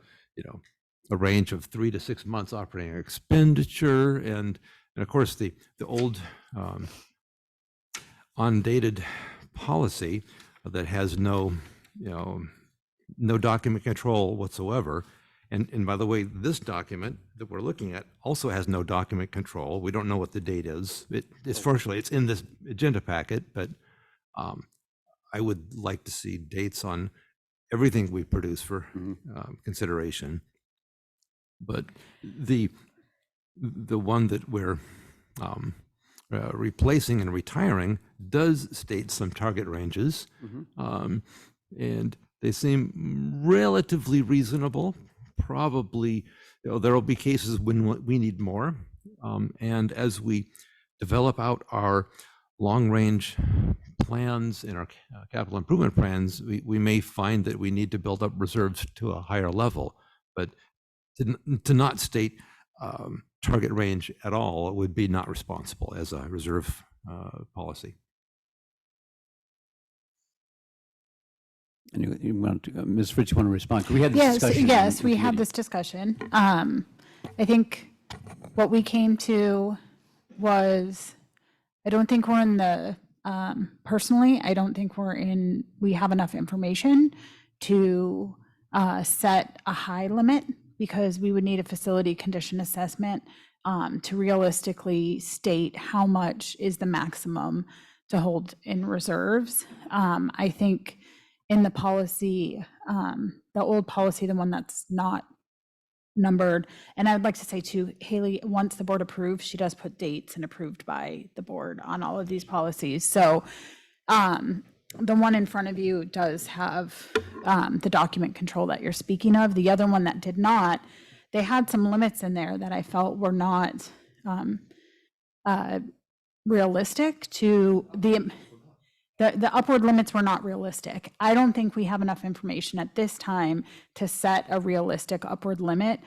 range of 3 to 6 months operating expenditure, and of course the old undated policy that has no document control whatsoever. And by the way, this document that we're looking at also has no document control. We don't know what the date is. Fortunately, it's in this agenda packet, but I would like to see dates on everything we produce for consideration. But the one that we're replacing and retiring does state some target ranges, and they seem relatively reasonable. Probably there will be cases when we need more, and as we develop out our long-range plans and our capital improvement plans, we may find that we need to build up reserves to a higher level. But to not state target range at all would be not responsible as a reserve policy. And you want to, Ms. Fritz, you want to respond? We had this discussion. Yes, we had this discussion. I think what we came to was, I don't think we're in the, personally, I don't think we have enough information to set a high limit, because we would need a facility condition assessment to realistically state how much is the maximum to hold in reserves. I think in the policy, the old policy, the one that's not numbered, and I'd like to say too, Haley, once the board approves, she does put dates and approved by the board on all of these policies. So the one in front of you does have the document control that you're speaking of. The other one that did not, they had some limits in there that I felt were not realistic to the upward limits were not realistic. I don't think we have enough information at this time to set a realistic upward limit,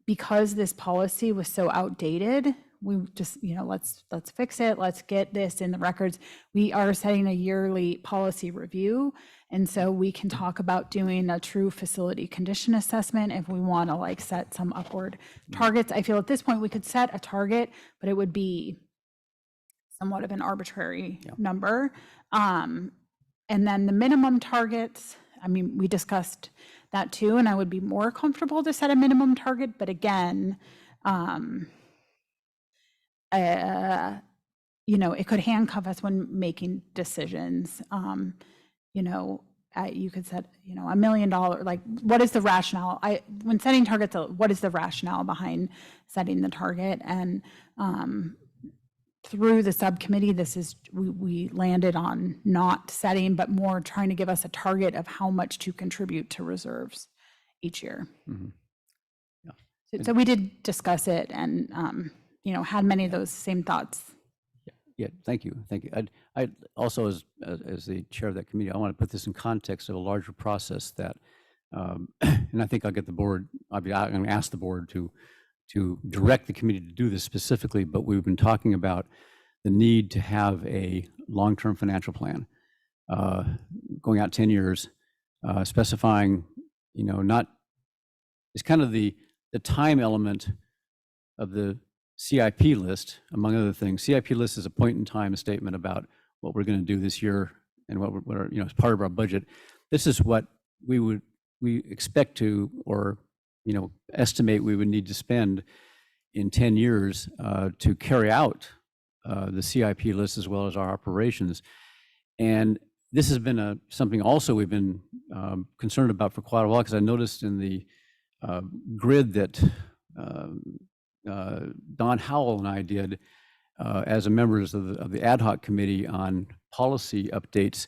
because this policy was so outdated. We just, let's fix it. Let's get this in the records. We are setting a yearly policy review. And so we can talk about doing a true facility condition assessment if we want to set some upward targets. I feel at this point we could set a target, but it would be somewhat of an arbitrary number. And then the minimum targets, we discussed that too, and I would be more comfortable to set a minimum target, but again, it could handcuff us when making decisions. You could set, $1 million, what is the rationale? When setting targets, what is the rationale behind setting the target? And through the subcommittee, we landed on not setting, but more trying to give us a target of how much to contribute to reserves each year. So we did discuss it, and had many of those same thoughts. Yeah, thank you. I also, as the chair of that committee, I want to put this in context of a larger process that, and I think I'll get the board. I'm going to ask the board to direct the committee to do this specifically, but we've been talking about the need to have a long-term financial plan going out 10 years, specifying, it's kind of the time element of the CIP list, among other things. CIP list is a point in time statement about what we're going to do this year and what are, as part of our budget. This is what we expect to, or estimate we would need to spend in 10 years to carry out the CIP list as well as our operations. And this has been something also we've been concerned about for quite a while, because I noticed in the grid that Don Howell and I did as members of the ad hoc committee on policy updates,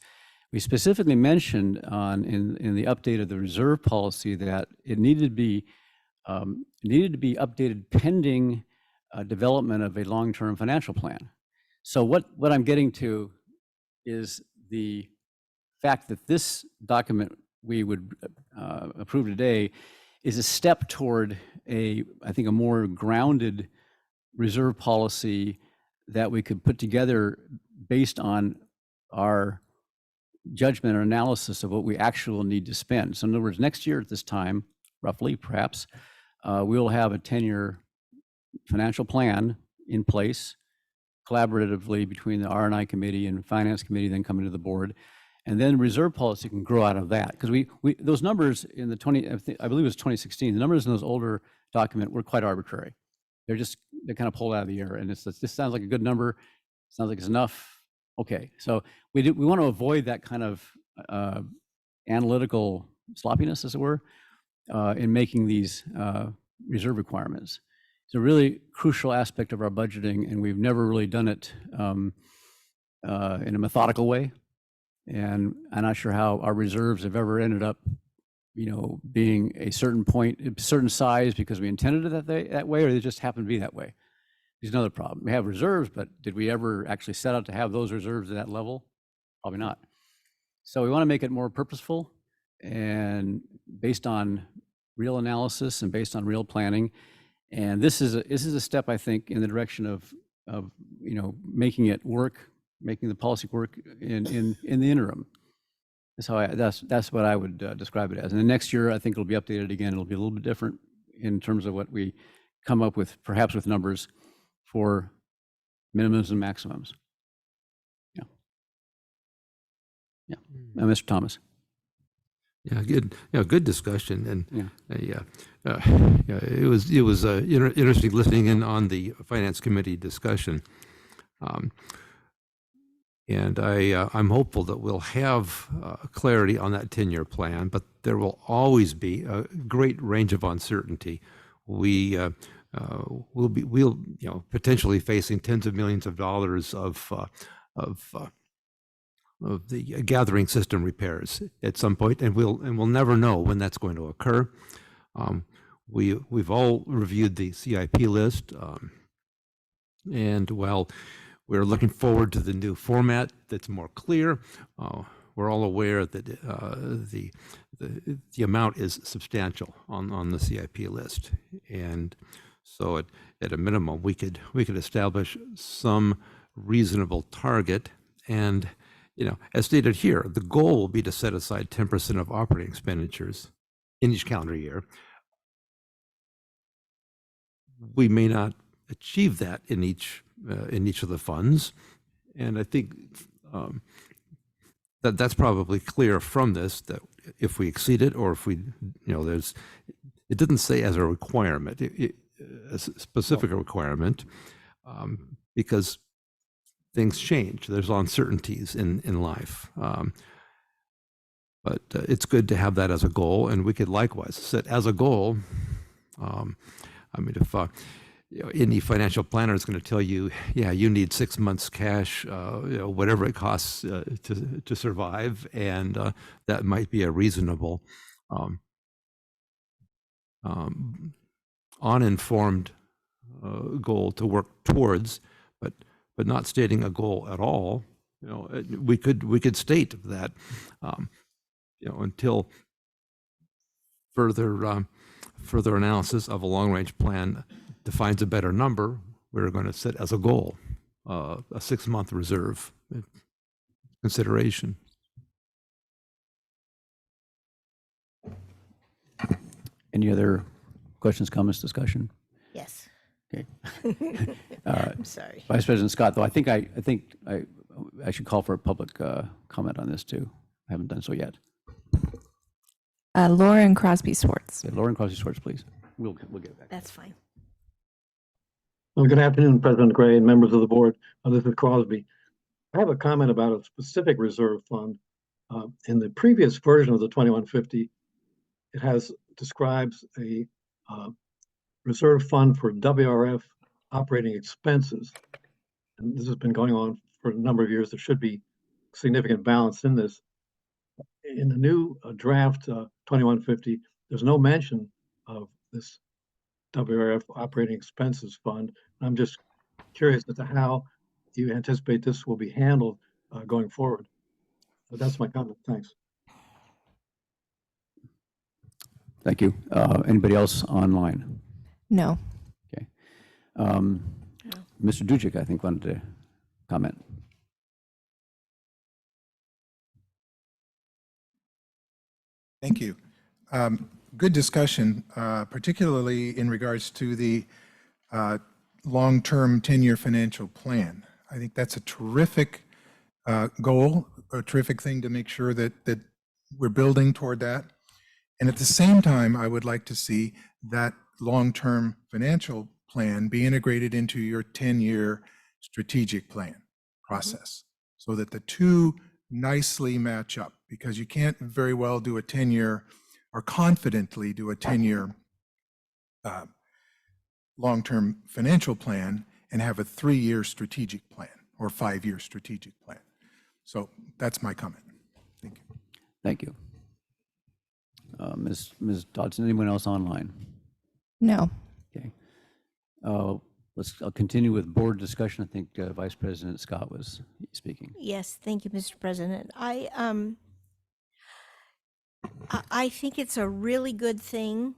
we specifically mentioned in the update of the reserve policy that it needed to be updated pending development of a long-term financial plan. So what I'm getting to is the fact that this document we would approve today is a step toward I think a more grounded reserve policy that we could put together based on our judgment or analysis of what we actually need to spend. So in other words, next year at this time, roughly, perhaps, we'll have a 10-year financial plan in place collaboratively between the R&I committee and finance committee, then coming to the board. And then reserve policy can grow out of that. Because we those numbers in the I believe it was 2016, the numbers in those older document were quite arbitrary. They're kind of pulled out of the air. And this sounds like a good number. Sounds like it's enough. Okay, so we want to avoid that kind of analytical sloppiness, as it were, in making these reserve requirements. It's a really crucial aspect of our budgeting, and we've never really done it in a methodical way. And I'm not sure how our reserves have ever ended up, being a certain point, a certain size because we intended it that way, or they just happened to be that way. There's another problem. We have reserves, but did we ever actually set out to have those reserves at that level? Probably not. So we want to make it more purposeful and based on real analysis and based on real planning. And this is a step, I think, in the direction of making it work, making the policy work in the interim. That's what I would describe it as. And then next year, I think it'll be updated again. It'll be a little bit different in terms of what we come up with, perhaps with numbers for minimums and maximums. Yeah. Mr. Thomas. Yeah, good. Good discussion, and it was interesting listening in on the finance committee discussion, and I'm hopeful that we'll have clarity on that 10-year plan. But there will always be a great range of uncertainty. We'll potentially facing tens of millions of dollars of the gathering system repairs at some point, and we'll never know when that's going to occur. We've all reviewed the CIP list, and while we're looking forward to the new format that's more clear, we're all aware that the amount is substantial on the CIP list, and so at a minimum we could establish some reasonable target. And as stated here, the goal will be to set aside 10% of operating expenditures in each calendar year. We may not achieve that in each of the funds, and I think that's probably clear from this, that if we exceed it, or if we, it didn't say as a requirement, a specific requirement, because things change. There's uncertainties in life. But it's good to have that as a goal, and we could likewise set as a goal. If any financial planner is going to tell you, you need 6 months cash, whatever it costs to survive, and that might be a reasonable, uninformed goal to work towards, but not stating a goal at all. We could state that until further analysis of a long-range plan defines a better number, we're going to set as a goal a 6-month reserve consideration. Any other questions, comments, discussion? Yes. Okay. I'm sorry. Vice President Scott, though, I think I should call for a public comment on this too. I haven't done so yet. Lauren Crosby Swartz. Okay, Lauren Crosby Swartz, please. We'll get it back. That's fine. Well, good afternoon, President Gray and members of the board. This is Crosby. I have a comment about a specific reserve fund. In the previous version of the 2150, it describes a reserve fund for WRF operating expenses. And this has been going on for a number of years. There should be significant balance in this. In the new draft 2150, there's no mention of this WRF operating expenses fund. I'm just curious as to how you anticipate this will be handled going forward. So that's my comment. Thanks. Thank you. Anybody else online? No. Okay. Mr. Dujic, I think, wanted to comment. Thank you. Good discussion, particularly in regards to the long-term 10-year financial plan. I think that's a terrific goal, a terrific thing to make sure that we're building toward that. And at the same time, I would like to see that long-term financial plan be integrated into your 10-year strategic plan process so that the two nicely match up, because you can't very well do a 10-year or confidently do a 10-year long-term financial plan and have a 3-year strategic plan or 5-year strategic plan. So that's my comment. Thank you. Thank you. Ms. Dodson, anyone else online? No. Okay. I'll continue with board discussion. I think Vice President Scott was speaking. Yes, thank you, Mr. President. I think it's a really good thing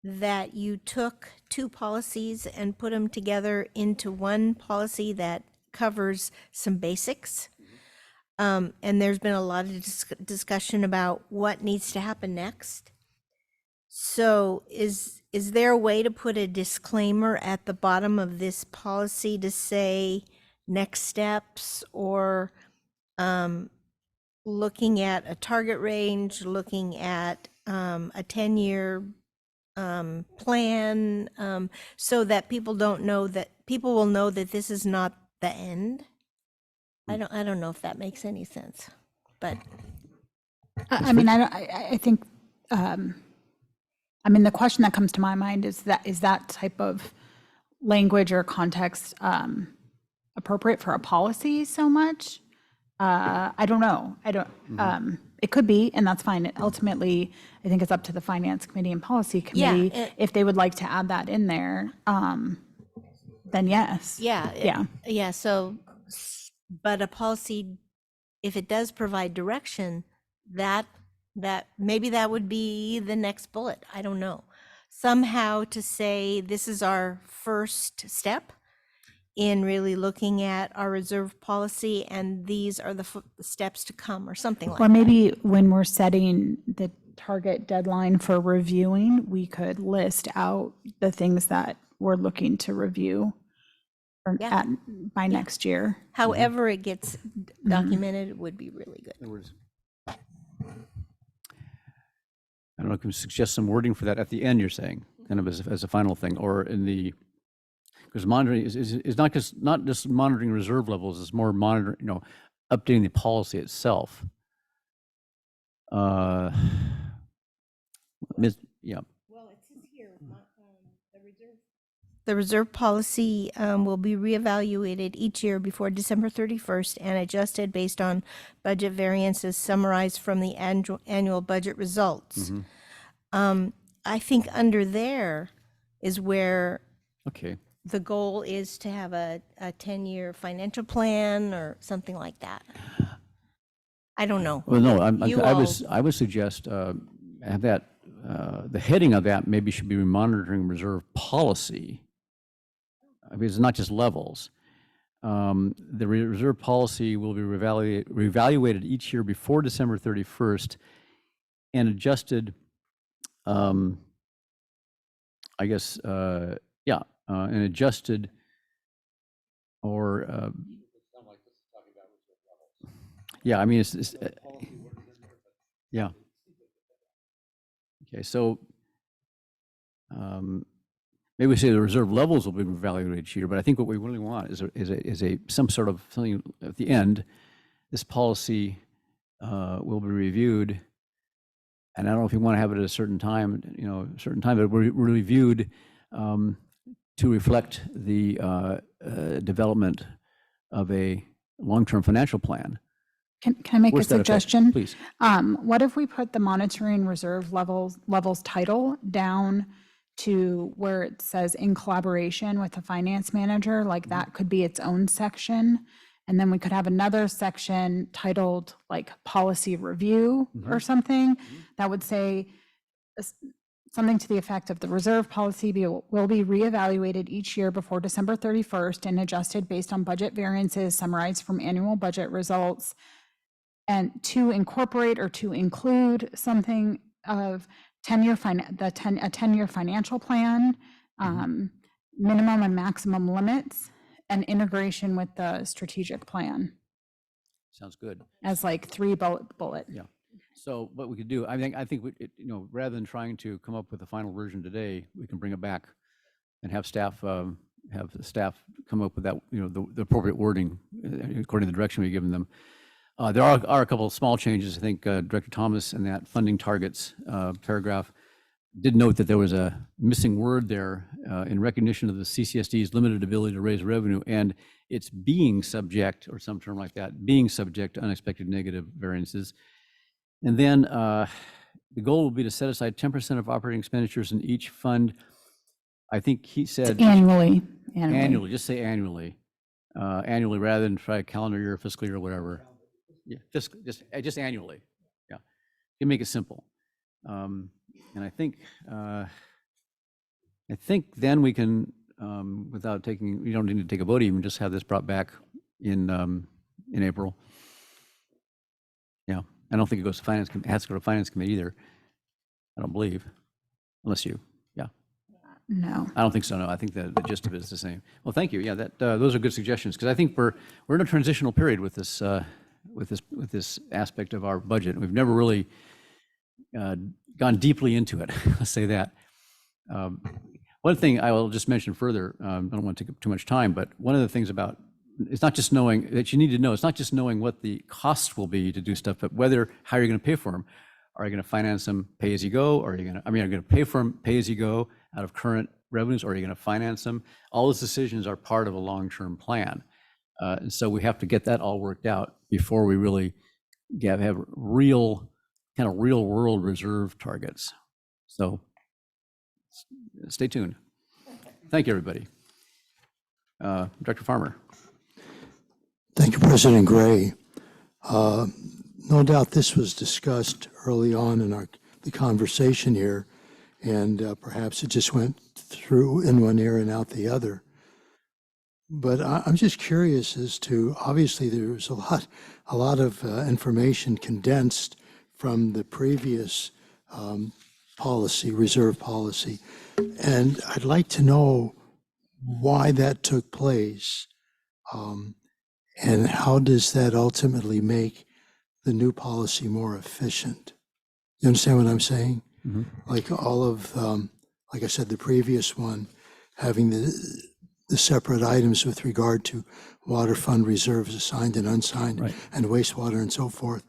that you took two policies and put them together into one policy that covers some basics. And there's been a lot of discussion about what needs to happen next. So is there a way to put a disclaimer at the bottom of this policy to say next steps, or looking at a target range, looking at a 10-year plan, so that people will know that this is not the end? I don't know if that makes any sense, but I mean, I think, I mean, the question that comes to my mind is that type of language or context appropriate for a policy so much? I don't know. It could be, and that's fine. Ultimately, I think it's up to the Finance Committee and Policy Committee. If they would like to add that in there, then yes. Yeah. So, but a policy, if it does provide direction, that maybe that would be the next bullet. I don't know. Somehow to say this is our first step in really looking at our reserve policy, and these are the steps to come, or something like that. Or maybe when we're setting the target deadline for reviewing, we could list out the things that we're looking to review by next year. However it gets documented would be really good. I don't know if you can suggest some wording for that at the end, you're saying, kind of as a final thing, or in the, because monitoring is not just monitoring reserve levels, it's more monitoring, updating the policy itself. Well, it says here, the reserve policy will be reevaluated each year before December 31st and adjusted based on budget variances summarized from the annual budget results. I think under there is where the goal is to have a 10-year financial plan or something like that. I don't know. Well, no, I would suggest have that, the heading of that maybe should be monitoring reserve policy. I mean, it's not just levels. The reserve policy will be reevaluated each year before December 31st and adjusted, and adjusted or, I mean, Okay, so maybe we say the reserve levels will be evaluated each year, but I think what we really want is some sort of something at the end. This policy will be reviewed, and I don't know if you want to have it at a certain time, but we're reviewed to reflect the development of a long-term financial plan. Can I make a What's that effect? suggestion? Please. What if we put the monitoring reserve levels title down to where it says in collaboration with the finance manager, like that could be its own section. And then we could have another section titled like policy review or something that would say something to the effect of the reserve policy will be reevaluated each year before December 31st and adjusted based on budget variances summarized from annual budget results, and to incorporate or to include something of a 10-year financial plan, minimum and maximum limits, and integration with the strategic plan Sounds good. as like 3 bullet. Yeah. So what we could do, I think rather than trying to come up with a final version today, we can bring it back and have staff come up with that, the appropriate wording according to the direction we've given them. There are a couple of small changes. I think Director Thomas in that funding targets paragraph did note that there was a missing word there in recognition of the CCSD's limited ability to raise revenue and it's being subject, or some term like that, being subject to unexpected negative variances. And then the goal will be to set aside 10% of operating expenditures in each fund. I think he said Annually. Annually, just say annually. Annually rather than try a calendar year, fiscal year, whatever. Yeah, just annually. Yeah, you make it simple. And I think then we can, without taking, you don't need to take a vote even, just have this brought back in April. Yeah, I don't think it goes to finance. It has to go to finance committee either. I don't believe, unless you. Yeah. No. I don't think so. No, I think the gist of it is the same. Well, thank you. Yeah, those are good suggestions because I think we're in a transitional period with this aspect of our budget. We've never really gone deeply into it. Let's say that. One thing I will just mention further. I don't want to take up too much time, but one of the things about it's not just knowing that you need to know. It's not just knowing what the costs will be to do stuff, but how you're going to pay for them. Are you going to finance them pay as you go? Or are you going to pay for them pay as you go out of current revenues? Or are you going to finance them? All those decisions are part of a long-term plan. And so we have to get that all worked out before we really have real world reserve targets. So stay tuned. Thank you, everybody. Director Farmer. Thank you, President Gray. No doubt this was discussed early on in the conversation here, and perhaps it just went through in one ear and out the other. But I'm just curious as to, obviously there's a lot of information condensed from the previous policy, reserve policy, and I'd like to know why that took place, and how does that ultimately make the new policy more efficient? You understand what I'm saying? Mm-hmm. Like all of, like I said, the previous one, having the separate items with regard to water fund reserves assigned and unsigned, right, and wastewater and so forth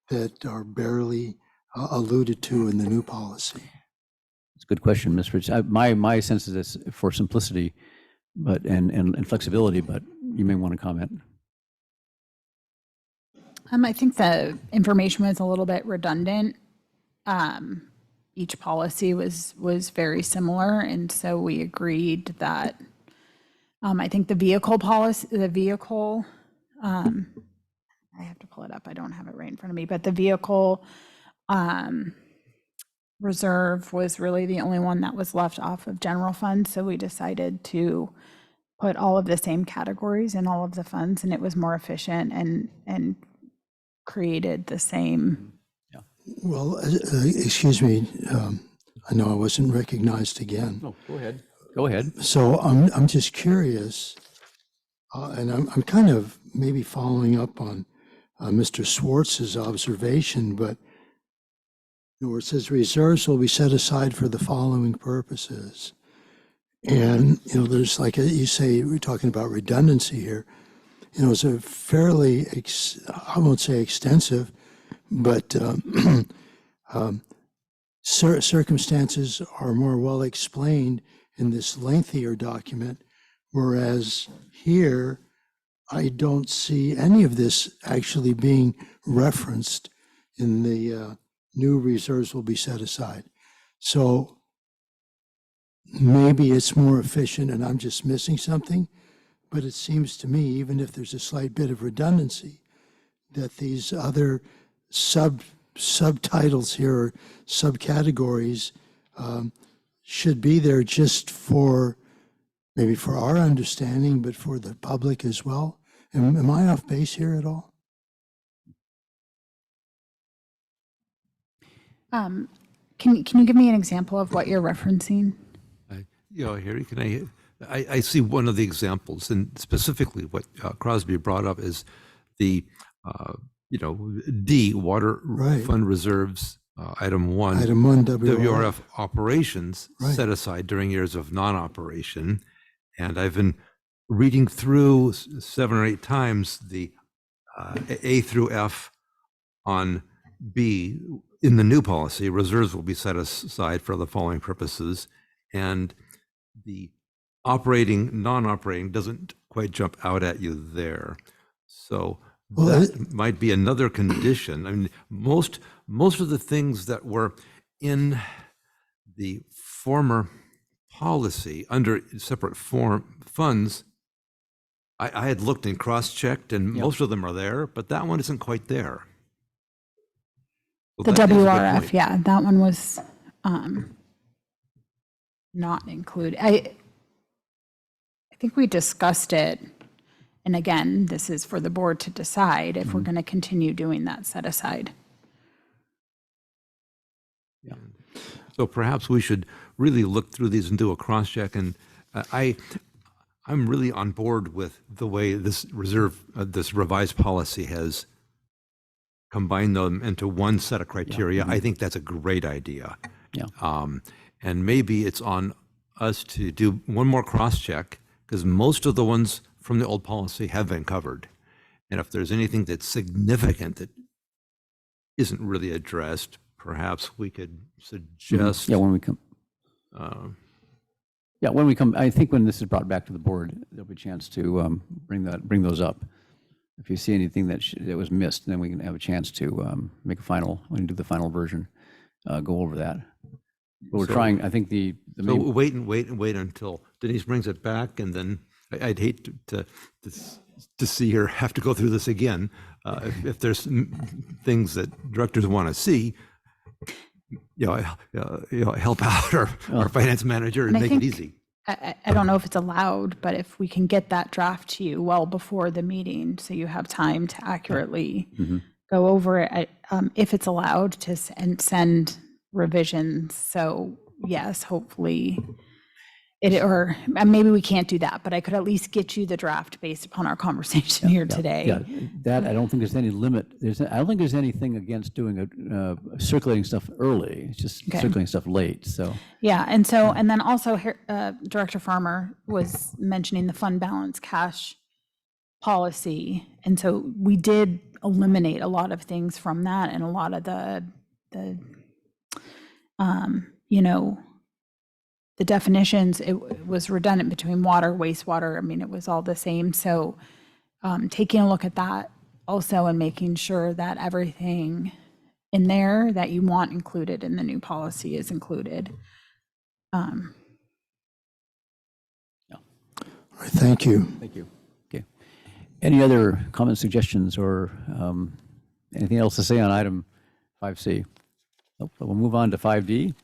that are barely alluded to in the new policy. It's a good question, Ms. Rich. My sense is it's for simplicity, but and flexibility. But you may want to comment. I think the information was a little bit redundant. Each policy was very similar, and so we agreed that I think the vehicle policy, I have to pull it up. I don't have it right in front of me, but the vehicle reserve was really the only one that was left off of general funds. So we decided to put all of the same categories in all of the funds, and it was more efficient and created the same. Yeah. Well, excuse me. I know I wasn't recognized again. No, go ahead. Go ahead. So I'm just curious, and I'm kind of maybe following up on Mr. Swartz's observation, but where it says reserves will be set aside for the following purposes. And, there's like, you say, we're talking about redundancy here. It's a fairly, I won't say extensive, but circumstances are more well explained in this lengthier document, whereas here, I don't see any of this actually being referenced in the new reserves will be set aside. So maybe it's more efficient and I'm just missing something, but it seems to me, even if there's a slight bit of redundancy, that these other subtitles here or subcategories should be there just for maybe for our understanding, but for the public as well. Am I off base here at all? Can you give me an example of what you're referencing? Harry, I see one of the examples, and specifically what Crosby brought up is the, D, water fund reserves, item 1. Item 1, WRF operations set aside during years of non-operation. And I've been reading through 7 or 8 times the A through F on B in the new policy. Reserves will be set aside for the following purposes, and the operating, non-operating doesn't quite jump out at you there. So that might be another condition. I mean, most of the things that were in the former policy under separate funds, I had looked and cross-checked, and most of them are there, but that one isn't quite there. The WRF, yeah, that one was not included. I think we discussed it, and again, this is for the board to decide if we're going to continue doing that set aside. Yeah. So perhaps we should really look through these and do a cross-check. And I'm really on board with the way this this revised policy has combined them into one set of criteria. I think that's a great idea. Yeah. And maybe it's on us to do one more cross-check, because most of the ones from the old policy have been covered. And if there's anything that's significant that isn't really addressed, perhaps we could suggest. Yeah, when we come. When we come, I think when this is brought back to the board, there'll be a chance to bring those up. If you see anything that was missed, then we can have a chance to make a final, when we do the final version, go over that. But we're trying, I think the so wait until Denise brings it back, and then I'd hate to see her have to go through this again. If there's things that directors want to see, help out our finance manager and make it easy. I don't know if it's allowed, but if we can get that draft to you well before the meeting, so you have time to accurately go over it, if it's allowed to send revisions. So yes, hopefully or maybe we can't do that, but I could at least get you the draft based upon our conversation here today. Yeah, that I don't think there's any limit. I don't think there's anything against doing circulating stuff early. It's just circulating stuff late. So yeah, and then also Director Farmer was mentioning the fund balance cash policy, and so we did eliminate a lot of things from that, and a lot of the the definitions, it was redundant between water, wastewater. I mean, it was all the same. So taking a look at that also and making sure that everything in there that you want included in the new policy is included. All right, thank you. Thank you. Okay. Any other comments, suggestions, or anything else to say on item 5C? Nope. We'll move on to 5D.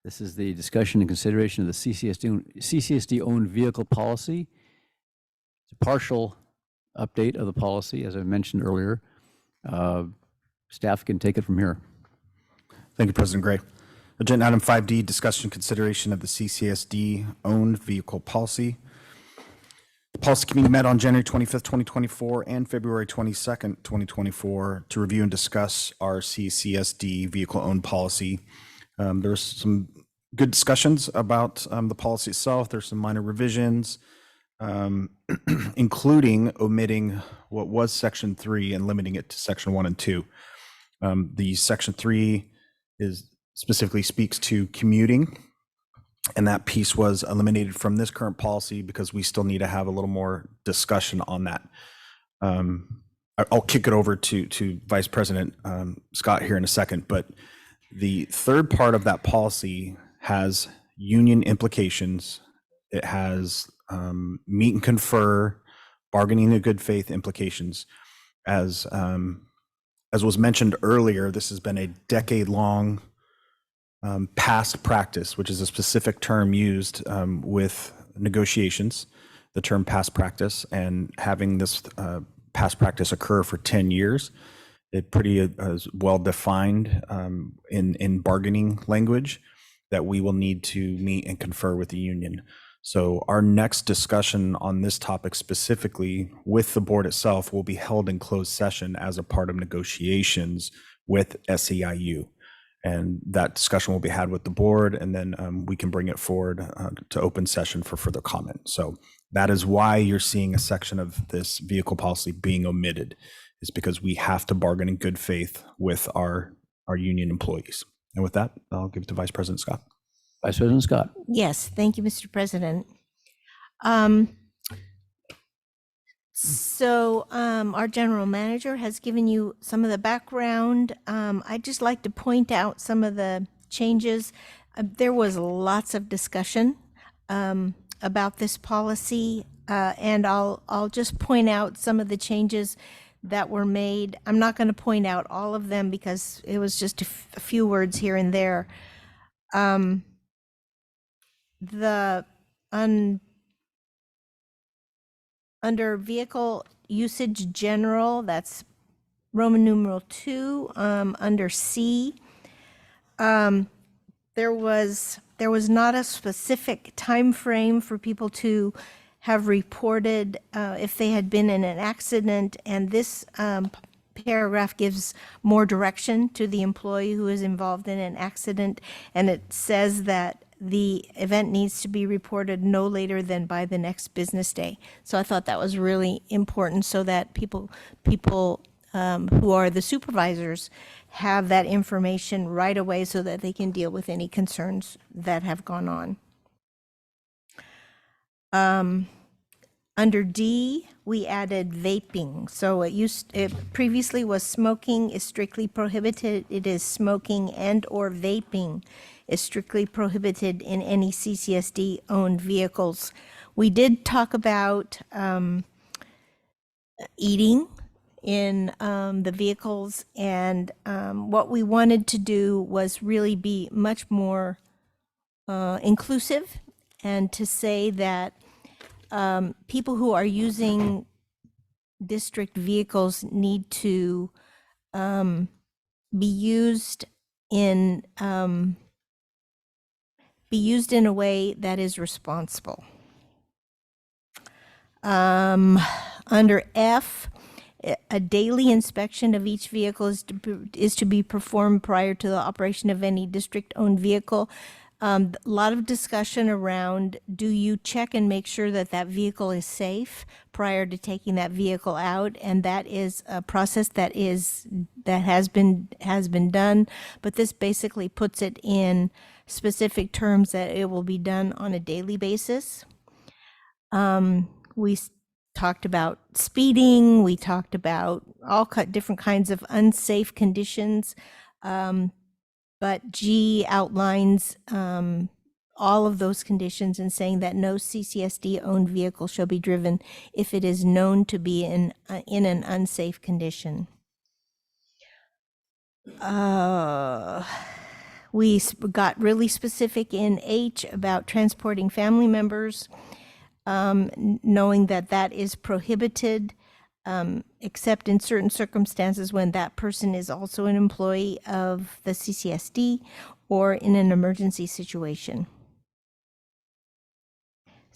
This is the discussion and consideration of the CCSD owned vehicle policy. It's a partial update of the policy, as I mentioned earlier. Staff can take it from here. Thank you, President Gray. Agenda item 5D, discussion and consideration of the CCSD owned vehicle policy. The Policy Committee met on January 25th, 2024 and February 22nd, 2024 to review and discuss our CSD vehicle owned policy. There was some good discussions about the policy itself. There's some minor revisions, including omitting what was Section 3 and limiting it to Section 1 and 2. The Section 3 specifically speaks to commuting, and that piece was eliminated from this current policy because we still need to have a little more discussion on that. I'll kick it over to Vice President Scott here in a second, but the third part of that policy has union implications. It has meet and confer, bargaining in good faith implications. As was mentioned earlier, this has been a decade-long past practice, which is a specific term used with negotiations, the term past practice, and having this past practice occur for 10 years. It pretty well defined in bargaining language that we will need to meet and confer with the union. So our next discussion on this topic specifically with the board itself will be held in closed session as a part of negotiations with SEIU. And that discussion will be had with the board, and then we can bring it forward to open session for further comment. So that is why you're seeing a section of this vehicle policy being omitted, is because we have to bargain in good faith with our union employees. And with that, I'll give it to Vice President Scott. Vice President Scott. Yes, thank you, Mr. President. So our general manager has given you some of the background. I'd just like to point out some of the changes. There was lots of discussion about this policy, and I'll just point out some of the changes that were made. I'm not going to point out all of them because it was just a few words here and there. Under vehicle usage general, that's Roman numeral 2, under C, there was not a specific time frame for people to have reported if they had been in an accident, and this paragraph gives more direction to the employee who is involved in an accident, and it says that the event needs to be reported no later than by the next business day. So I thought that was really important so that people who are the supervisors have that information right away so that they can deal with any concerns that have gone on. Under D, we added vaping. So it previously was smoking is strictly prohibited. It is smoking and or vaping is strictly prohibited in any CCSD owned vehicles. We did talk about eating in the vehicles, and what we wanted to do was really be much more inclusive, and to say that people who are using district vehicles need to be used in a way that is responsible. Under F, a daily inspection of each vehicle is to be performed prior to the operation of any district-owned vehicle. A lot of discussion around, do you check and make sure that that vehicle is safe prior to taking that vehicle out? And that is a process that has been done, but this basically puts it in specific terms that it will be done on a daily basis. We talked about speeding. We talked about all different kinds of unsafe conditions. But G outlines all of those conditions and saying that no CCSD-owned vehicle shall be driven if it is known to be in an unsafe condition. We got really specific in H about transporting family members, knowing that that is prohibited, except in certain circumstances when that person is also an employee of the CCSD or in an emergency situation.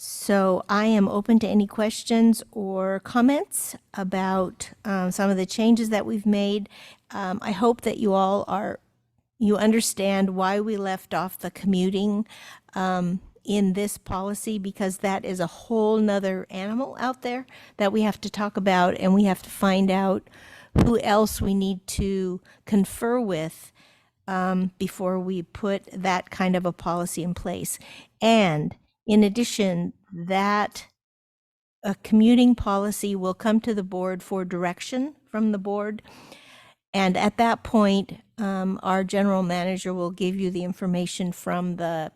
So I am open to any questions or comments about some of the changes that we've made. I hope that you all you understand why we left off the commuting in this policy, because that is a whole nother animal out there that we have to talk about, and we have to find out who else we need to confer with before we put that kind of a policy in place. And in addition, that a commuting policy will come to the board for direction from the board. And at that point, our general manager will give you the information from the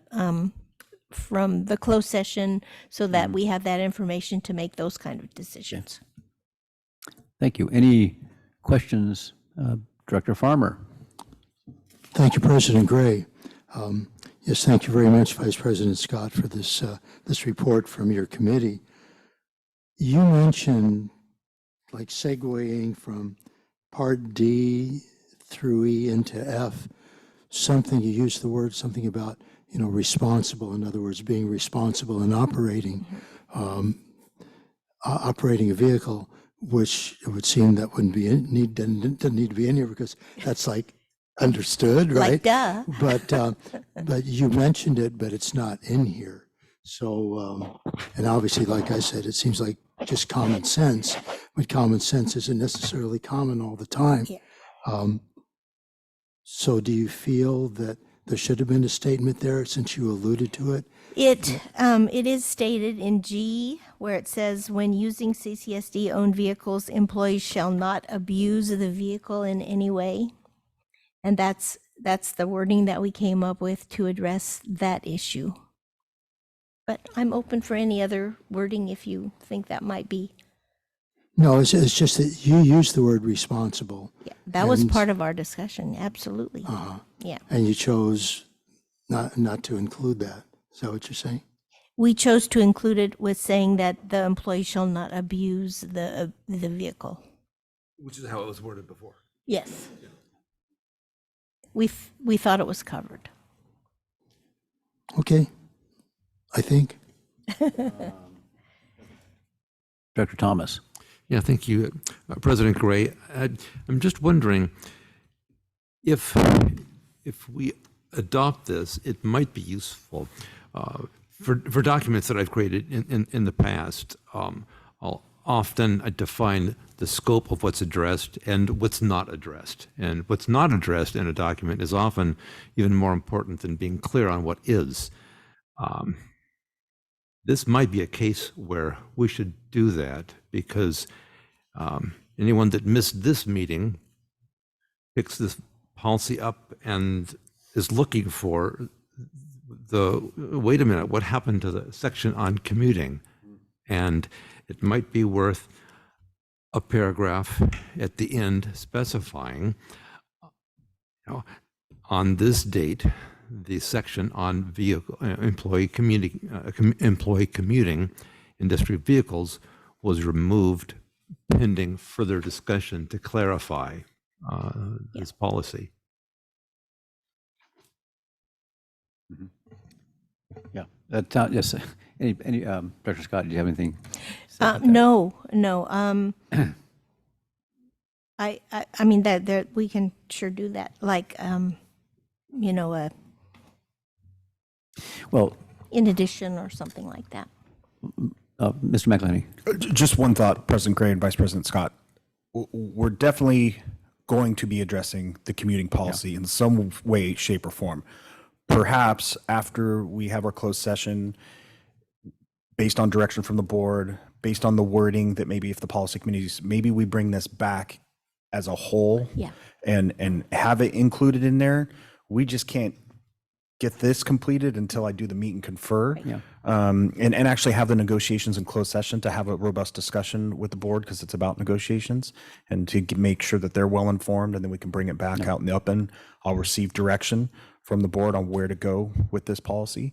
closed session so that we have that information to make those kind of decisions. Thank you. Any questions, Director Farmer? Thank you, President Gray. Yes, thank you very much, Vice President Scott, for this report from your committee. You mentioned, like, segueing from Part D through E into F, something, you used the word, something about, responsible, in other words, being responsible in operating a vehicle, which it would seem that didn't need to be in here, because that's like understood, right? Like, duh. But you mentioned it, but it's not in here. So, and obviously, like I said, it seems like just common sense, but common sense isn't necessarily common all the time. Yeah. So do you feel that there should have been a statement there, since you alluded to it? It is stated in G, where it says, when using CCSD-owned vehicles, employees shall not abuse the vehicle in any way. And that's the wording that we came up with to address that issue. But I'm open for any other wording if you think that might be. No, it's just that you used the word responsible. Yeah, that was part of our discussion, absolutely. Yeah. And you chose not to include that. Is that what you're saying? We chose to include it with saying that the employee shall not abuse the vehicle. Which is how it was worded before. Yes. We thought it was covered. Okay, I think. Dr. Thomas. Yeah, thank you, President Gray. I'm just wondering if we adopt this, it might be useful for documents that I've created in the past. I'll often define the scope of what's addressed and what's not addressed. And what's not addressed in a document is often even more important than being clear on what is. This might be a case where we should do that, because anyone that missed this meeting picks this policy up and is looking for wait a minute, what happened to the section on commuting? And it might be worth a paragraph at the end specifying, on this date, the section on vehicle employee commuting in district vehicles was removed pending further discussion to clarify this policy. Yeah, yes. Any Dr. Scott, do you have anything? No. I mean that we can sure do that. Like, Well, in addition or something like that. Mr. McElhenney. Just one thought, President Gray and Vice President Scott. We're definitely going to be addressing the commuting policy in some way, shape, or form. Perhaps after we have our closed session, based on direction from the board, based on the wording that maybe if the policy committees, maybe we bring this back as a whole and have it included in there. We just can't get this completed until I do the meet and confer, and actually have the negotiations in closed session to have a robust discussion with the board, because it's about negotiations, and to make sure that they're well informed, and then we can bring it back out in the open. I'll receive direction from the board on where to go with this policy.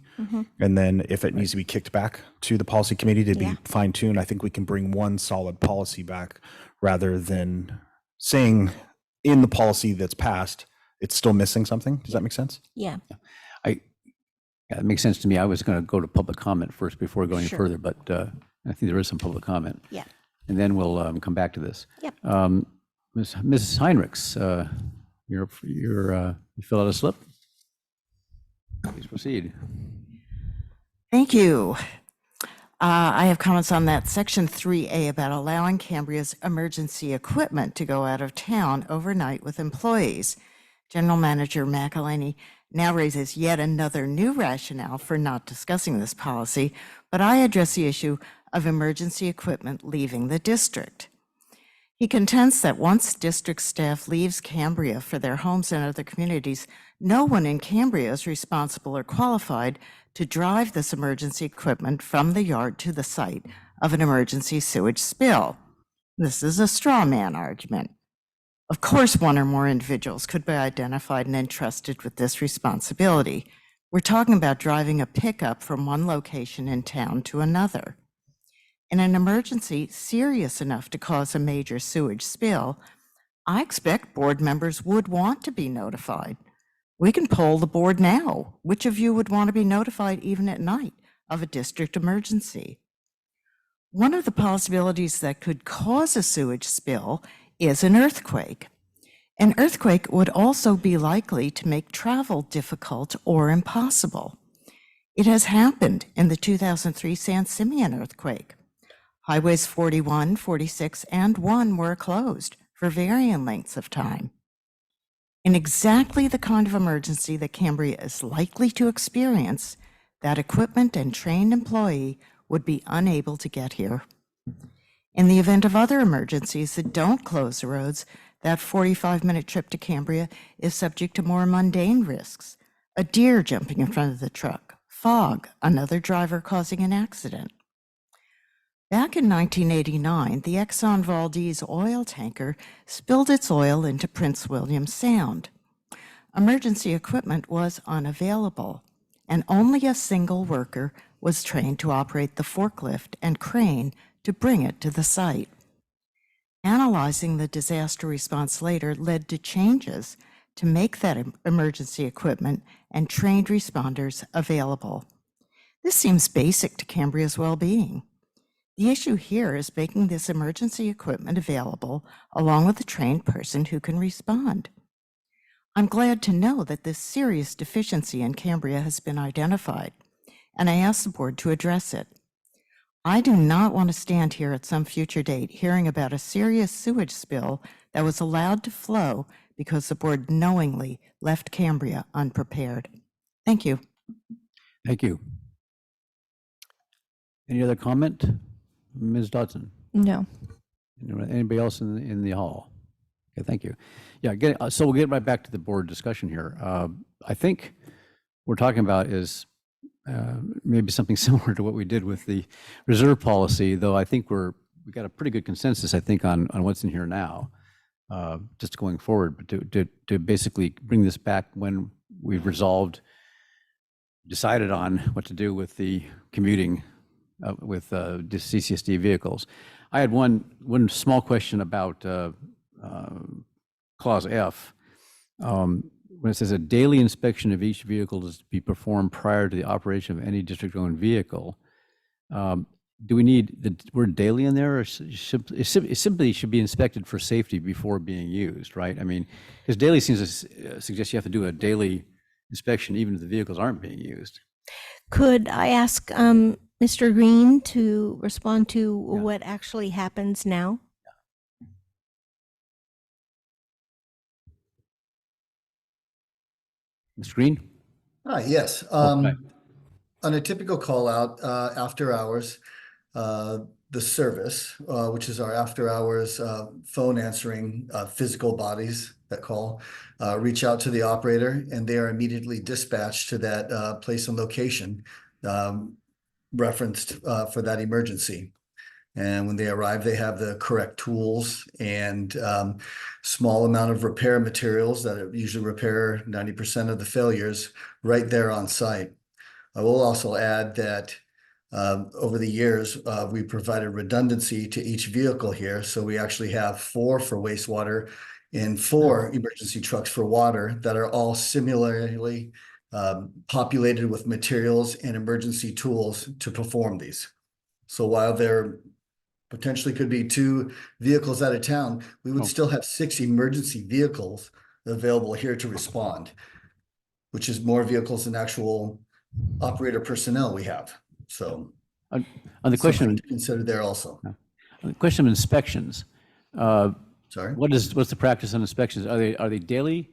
And then if it needs to be kicked back to the policy committee to be fine tuned, I think we can bring one solid policy back, rather than saying in the policy that's passed, it's still missing something. Does that make sense? Yeah. Yeah, it makes sense to me. I was going to go to public comment first before going Sure. further, but I think there is some public comment. Yeah. And then we'll come back to this. Yep. Mrs. Heinrichs, you fill out a slip? Please proceed. Thank you. I have comments on that section 3A about allowing Cambria's emergency equipment to go out of town overnight with employees. General Manager McElhaney now raises yet another new rationale for not discussing this policy, but I address the issue of emergency equipment leaving the district. He contends that once district staff leaves Cambria for their homes and other communities, no one in Cambria is responsible or qualified to drive this emergency equipment from the yard to the site of an emergency sewage spill. This is a straw man argument. Of course, one or more individuals could be identified and entrusted with this responsibility. We're talking about driving a pickup from one location in town to another. In an emergency serious enough to cause a major sewage spill, I expect board members would want to be notified. We can poll the board now. Which of you would want to be notified even at night of a district emergency? One of the possibilities that could cause a sewage spill is an earthquake. An earthquake would also be likely to make travel difficult or impossible. It has happened in the 2003 San Simeon earthquake. Highways 41, 46, and 1 were closed for varying lengths of time. In exactly the kind of emergency that Cambria is likely to experience, that equipment and trained employee would be unable to get here. In the event of other emergencies that don't close the roads, that 45-minute trip to Cambria is subject to more mundane risks. A deer jumping in front of the truck, fog, another driver causing an accident. Back in 1989, the Exxon Valdez oil tanker spilled its oil into Prince William Sound. Emergency equipment was unavailable, and only a single worker was trained to operate the forklift and crane to bring it to the site. Analyzing the disaster response later led to changes to make that emergency equipment and trained responders available. This seems basic to Cambria's well-being. The issue here is making this emergency equipment available along with a trained person who can respond. I'm glad to know that this serious deficiency in Cambria has been identified, and I ask the board to address it. I do not want to stand here at some future date hearing about a serious sewage spill that was allowed to flow because the board knowingly left Cambria unprepared. Thank you. Thank you. Any other comment? Ms. Dodson? No. Anybody else in the hall? Okay, thank you. Yeah, so we'll get right back to the board discussion here. I think what we're talking about is maybe something similar to what we did with the reserve policy, though I think we got a pretty good consensus, I think, on what's in here now, just going forward, but to basically bring this back when we've decided on what to do with the commuting with the CSD vehicles. I had one small question about clause F. When it says a daily inspection of each vehicle is to be performed prior to the operation of any district-owned vehicle, do we need the word daily in there, or it simply should be inspected for safety before being used, right? I mean, because daily seems to suggest you have to do a daily inspection even if the vehicles aren't being used. Could I ask Mr. Green to respond to what actually happens now? Mr. Green? Yes. Okay. On a typical call out after hours, the service, which is our after hours phone answering physical bodies that call, reach out to the operator, and they are immediately dispatched to that place and location referenced for that emergency. And when they arrive, they have the correct tools and small amount of repair materials that usually repair 90% of the failures right there on site. I will also add that over the years, we provided redundancy to each vehicle here. So we actually have 4 for wastewater and 4 emergency trucks for water that are all similarly populated with materials and emergency tools to perform these. So while there potentially could be 2 vehicles out of town, we would still have 6 emergency vehicles available here to respond, which is more vehicles than actual operator personnel we have. So On the question, to consider there also. on the question of inspections, Sorry. what's the practice on inspections? Are they daily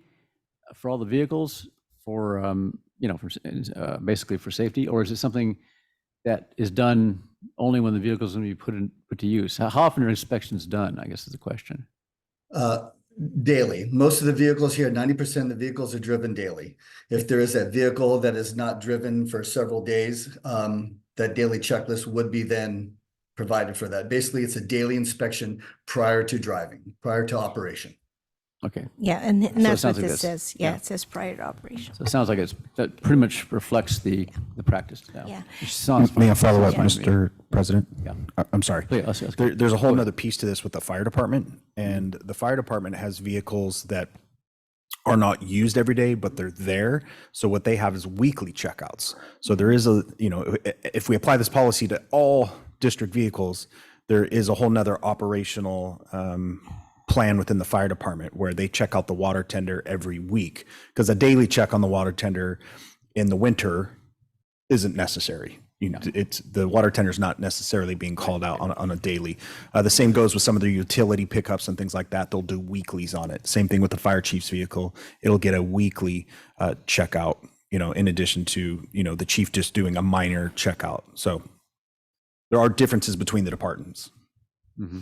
for all the vehicles for for basically for safety, or is it something that is done only when the vehicles are going to be put to use? How often are inspections done, I guess is the question. Daily. Most of the vehicles here, 90% of the vehicles are driven daily. If there is a vehicle that is not driven for several days, that daily checklist would be then provided for that. Basically, it's a daily inspection prior to driving, prior to operation. Okay. Yeah, and So it that's sounds what like this that's- says. Yeah, yeah. it says prior to operation. So it sounds like that pretty much reflects the practice now. Yeah. Which sounds May I fine. follow up, Sounds fine to me. Mr. President? Yeah. I'm sorry. Please, let's go. There's a whole nother piece to this with the fire department, and the fire department has vehicles that are not used every day, but they're there. So what they have is weekly checkouts. So there is if we apply this policy to all district vehicles, there is a whole nother operational plan within the fire department where they check out the water tender every week, because a daily check on the water tender in the winter isn't necessary. It's the water tender is not necessarily being called out on a daily. The same goes with some of the utility pickups and things like that. They'll do weeklies on it. Same thing with the fire chief's vehicle. It'll get a weekly checkout, in addition to, the chief just doing a minor checkout. So there are differences between the departments. Mm-hmm.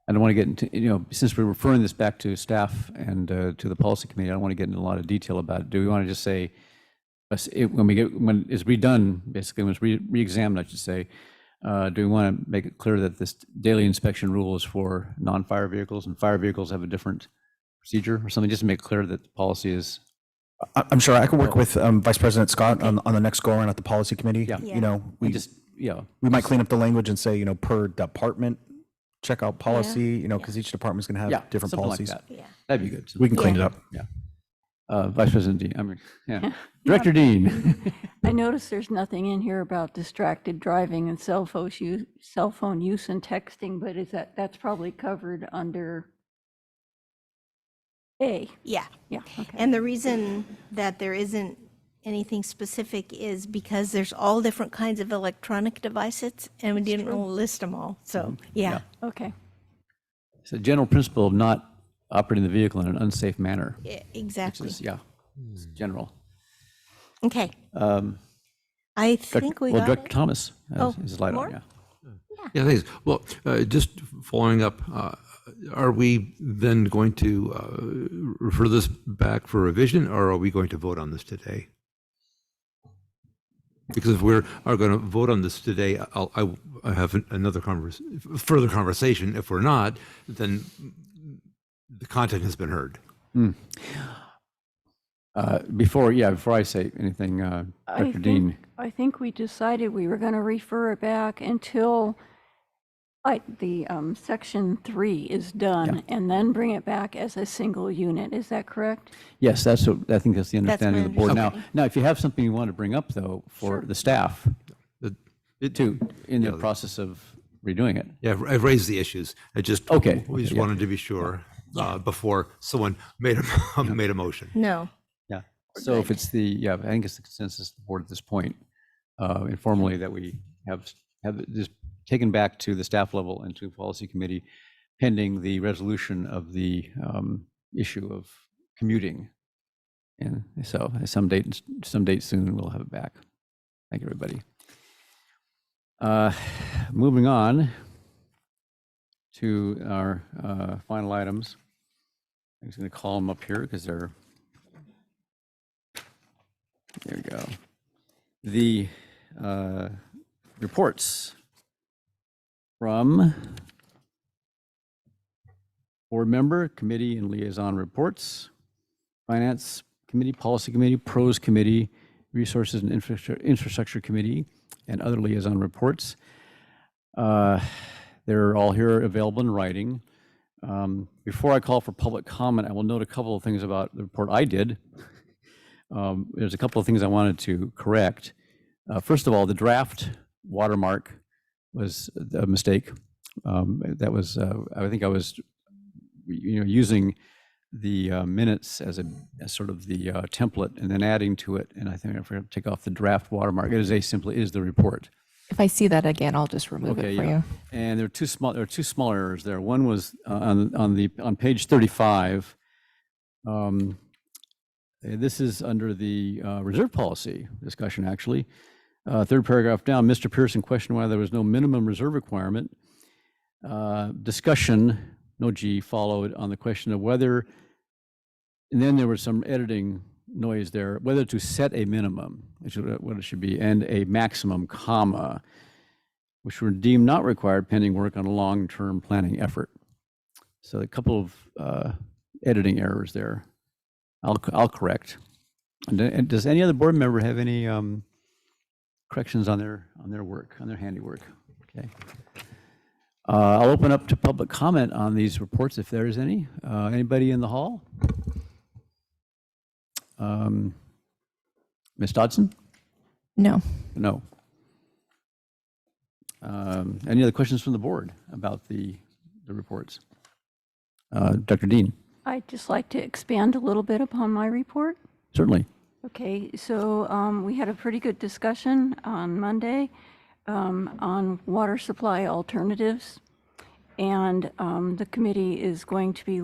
I don't want to get into, since we're referring this back to staff and to the policy committee, I don't want to get into a lot of detail about it. Do we want to just say, when it's redone, basically when it's re-examined, I should say, do we want to make it clear that this daily inspection rule is for non-fire vehicles and fire vehicles have a different procedure or something, just to make clear that the policy is? I'm sure I can work with Vice President Scott on the next go around at the policy committee. Yeah. We might clean up the language and say, per department checkout policy, because each department's going to have different policies. Like that. Yeah. That'd be good. We can clean it up. Yeah. Vice President Dean, Director Dean. I noticed there's nothing in here about distracted driving and cell phone use and texting, but that's probably covered under A. Yeah. Yeah. Okay. And the reason that there isn't anything specific is because there's all different kinds of electronic devices and we didn't list them all. So, yeah. Okay. It's a general principle of not operating the vehicle in an unsafe manner. Exactly. Which is, it's general. Okay. I think we got Director it. Thomas has his light more? on, Yeah, thanks. Well, just following up, are we then going to refer this back for revision, or are we going to vote on this today? Because if we are going to vote on this today, I have another further conversation. If we're not, then the content has been heard. Before I say anything, Director Dean. I think we decided we were going to refer it back until the section 3 is done, and then bring it back as a single unit. Is that correct? Yes, I think that's the understanding of the board. understanding. Now, if you have something you want to bring up, though, for the staff, in the process of redoing it. Yeah, I've raised the issues. We just wanted to be sure before someone made a motion. No. Yeah. So if it's I think it's the consensus of the board at this point, informally, that we have this taken back to the staff level and to policy committee pending the resolution of the issue of commuting. And so some date soon we'll have it back. Thank you, everybody. Moving on to our final items. I'm just going to call them up here because there we go. The reports from board member, committee, and liaison reports, finance committee, policy committee, pros committee, resources and infrastructure committee, and other liaison reports. They're all here available in writing. Before I call for public comment, I will note a couple of things about the report I did. there's a couple of things I wanted to correct. First of all, the draft watermark was a mistake. That was, I think I was, using the minutes as sort of the template and then adding to it. And I think I forgot to take off the draft watermark. It is the report. If I see that again, I'll just remove it for you. And there are two small errors there. One was on page 35. This is under the reserve policy discussion, actually. Third paragraph down, Mr. Pearson questioned why there was no minimum reserve requirement. Discussion, no G, followed on the question of whether, and then there was some editing noise there, whether to set a minimum, which is what it should be, and a maximum, comma, which were deemed not required pending work on a long-term planning effort. So a couple of editing errors there. I'll correct. And does any other board member have any corrections on their work, on their handiwork? Okay. I'll open up to public comment on these reports if there is any. Anybody in the hall? Ms. Dodson? No. No. Any other questions from the board about the reports? Dr. Dean? I'd just like to expand a little bit upon my report. Certainly. Okay, so we had a pretty good discussion on Monday on water supply alternatives. And the committee is going to be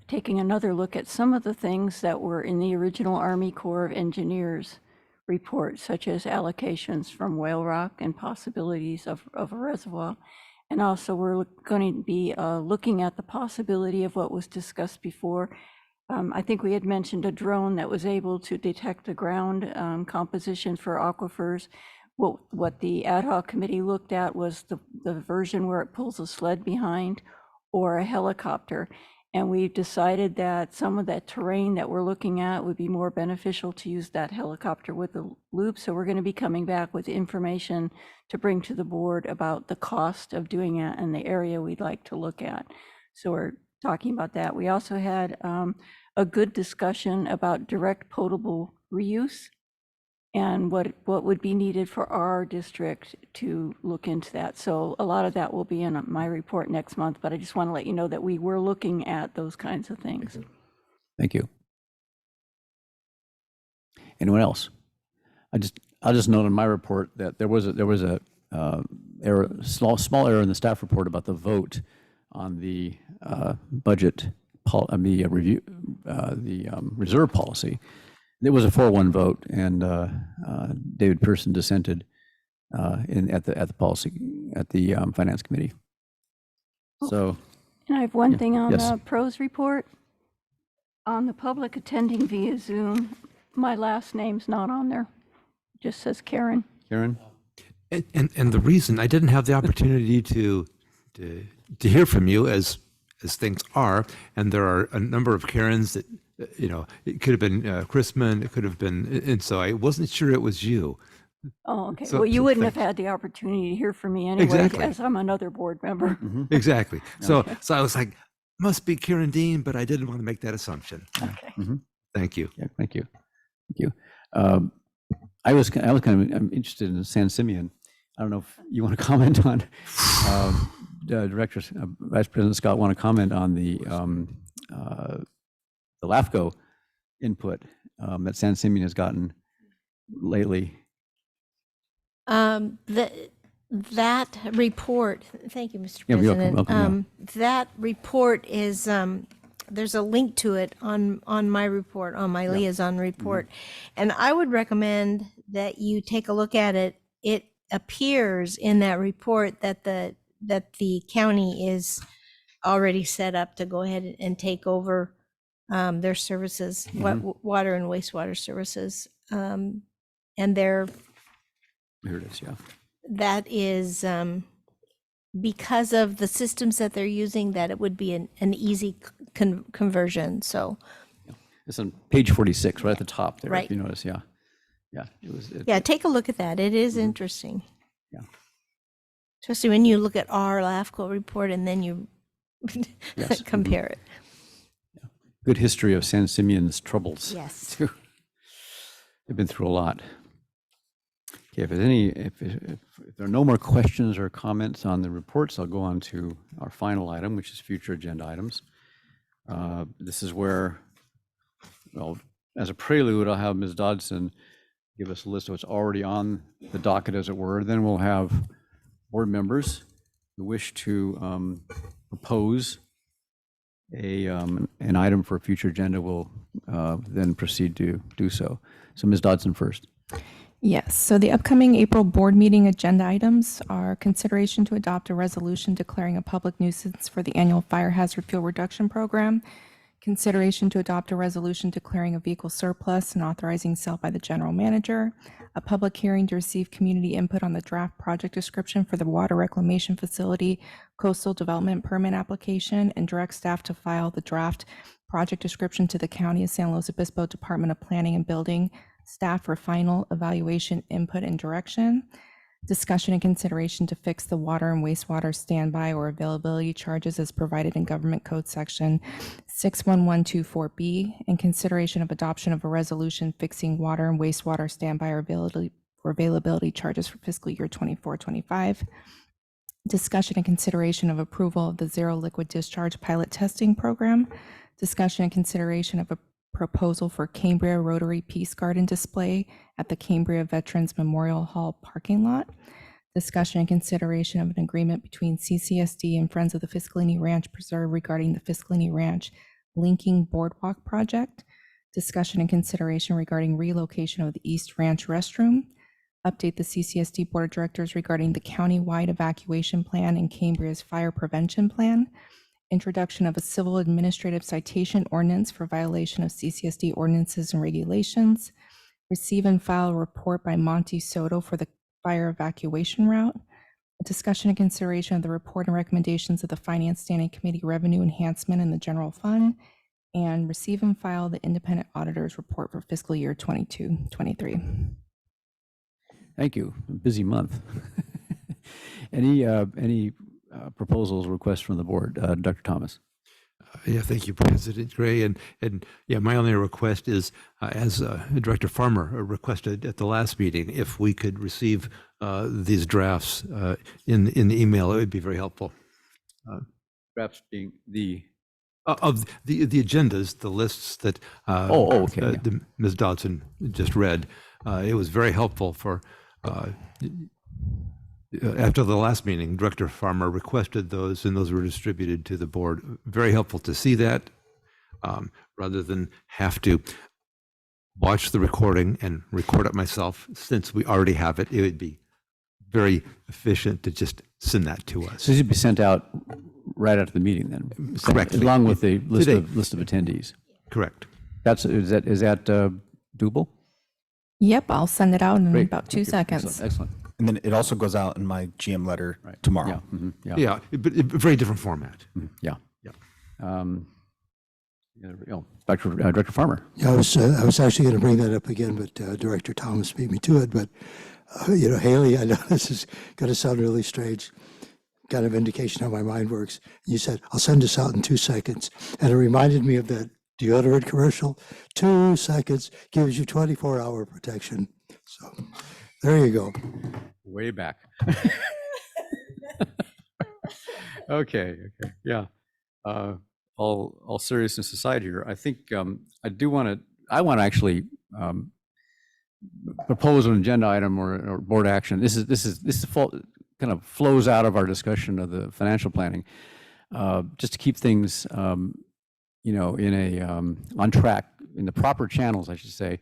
taking another look at some of the things that were in the original Army Corps of Engineers report, such as allocations from whale rock and possibilities of a reservoir. And also we're going to be looking at the possibility of what was discussed before. I think we had mentioned a drone that was able to detect the ground composition for aquifers. What the ad hoc committee looked at was the version where it pulls a sled behind or a helicopter. And we've decided that some of that terrain that we're looking at would be more beneficial to use that helicopter with the loop. So we're going to be coming back with information to bring to the board about the cost of doing it and the area we'd like to look at. So we're talking about that. We also had a good discussion about direct potable reuse and what would be needed for our district to look into that. So a lot of that will be in my report next month, but I just want to let you know that we were looking at those kinds of things. Thank you. Anyone else? I'll just note in my report that there was a error, small error in the staff report about the vote on the budget, reserve policy. It was a 4-1 vote, and David Pearson dissented at the policy at the finance committee. So, and I have one thing on yes. the pros report. On the public attending via Zoom, my last name's not on there. It just says Karen. Karen? And the reason I didn't have the opportunity to hear from you as things are, and there are a number of Karens that, it could have been Chrisman, it could have been, and so I wasn't sure it was you. Oh, okay. So- Well, you so wouldn't thank- have had the opportunity to hear from me anyway, Exactly. as I'm another board member. Exactly. So I was like, must be Karen Dean, but I didn't want to make that assumption. Okay. Thank you. Yeah, thank you. I was kind of I'm interested in San Simeon. I don't know if you want to comment on, Director, Vice President Scott, want to comment on the LAFCO input that San Simeon has gotten lately. That report, thank you, Mr. Yeah, you're President. welcome, That report is, there's a link to it on my report, on my liaison report. And I would recommend that you take a look at it. It appears in that report that the county is already set up to go ahead and take over their services, water and wastewater services. And Here it is, yeah. that is because of the systems that they're using, that it would be an easy conversion. So It's on page 46, right at the top there, Right. if you notice, yeah. Yeah, yeah, take a look at that. It is interesting. Yeah. Especially when you look at our LAFCO report and then you Yes. compare it. Good history of San Simeon's troubles. Yes. too. They've been through a lot. Okay, if there are no more questions or comments on the reports, I'll go on to our final item, which is future agenda items. This is where, well, as a prelude, I'll have Ms. Dodson give us a list of what's already on the docket, as it were. Then we'll have board members who wish to propose an item for a future agenda will then proceed to do so. So Ms. Dodson first. Yes, so the upcoming April board meeting agenda items are consideration to adopt a resolution declaring a public nuisance for the annual fire hazard fuel reduction program, consideration to adopt a resolution declaring a vehicle surplus and authorizing sale by the general manager, a public hearing to receive community input on the draft project description for the water reclamation facility coastal development permit application, and direct staff to file the draft project description to the County of San Luis Obispo Department of Planning and Building staff for final evaluation, input, and direction. Discussion and consideration to fix the water and wastewater standby or availability charges as provided in Government Code Section 61124B, and consideration of adoption of a resolution fixing water and wastewater standby or availability charges for fiscal year 24-25. Discussion and consideration of approval of the zero liquid discharge pilot testing program. Discussion and consideration of a proposal for Cambria Rotary Peace Garden display at the Cambria Veterans Memorial Hall parking lot. Discussion and consideration of an agreement between CCSD and Friends of the Fiscalini Ranch Preserve regarding the Fiscalini Ranch Linking Boardwalk project. Discussion and consideration regarding relocation of the East Ranch restroom. Update the CCSD Board of Directors regarding the county-wide evacuation plan and Cambria's fire prevention plan. Introduction of a civil administrative citation ordinance for violation of CCSD ordinances and regulations. Receive and file a report by Monty Soto for the fire evacuation route. A discussion and consideration of the report and recommendations of the Finance Standing Committee Revenue Enhancement in the General Fund. And receive and file the independent auditor's report for fiscal year 22-23. Thank you. Busy month. Any proposals, requests from the board? Dr. Thomas. Yeah, thank you, President Gray. And yeah, my only request is, as Director Farmer requested at the last meeting, if we could receive these drafts in the email, it would be very helpful. Drafts being the of the agendas, the lists that okay. Ms. Dodson just read. It was very helpful for. After the last meeting, Director Farmer requested those, and those were distributed to the board. Very helpful to see that, rather than have to watch the recording and record it myself. Since we already have it, it would be very efficient to just send that to us. So these would be sent out right after the meeting, then? Correct. Along with the list of attendees? Correct. Is that doable? Yep, I'll send it out in Great. about 2 seconds. Excellent. And then it also goes out in my GM letter tomorrow. Yeah. Mm-hmm. Yeah, but a very different format. Mm-hmm. Yeah. Yeah. Director Farmer. Yeah, I was actually going to bring that up again, but Director Thomas beat me to it. But Haley, I know this is going to sound really strange, kind of indication how my mind works. You said, I'll send this out in 2 seconds. And it reminded me of that deodorant commercial. 2 seconds gives you 24-hour protection. So there you go. Way back. Okay. Yeah. All seriousness aside here, I think I want to actually propose an agenda item or board action. This kind of flows out of our discussion of the financial planning, just to keep things in a on track, in the proper channels, I should say.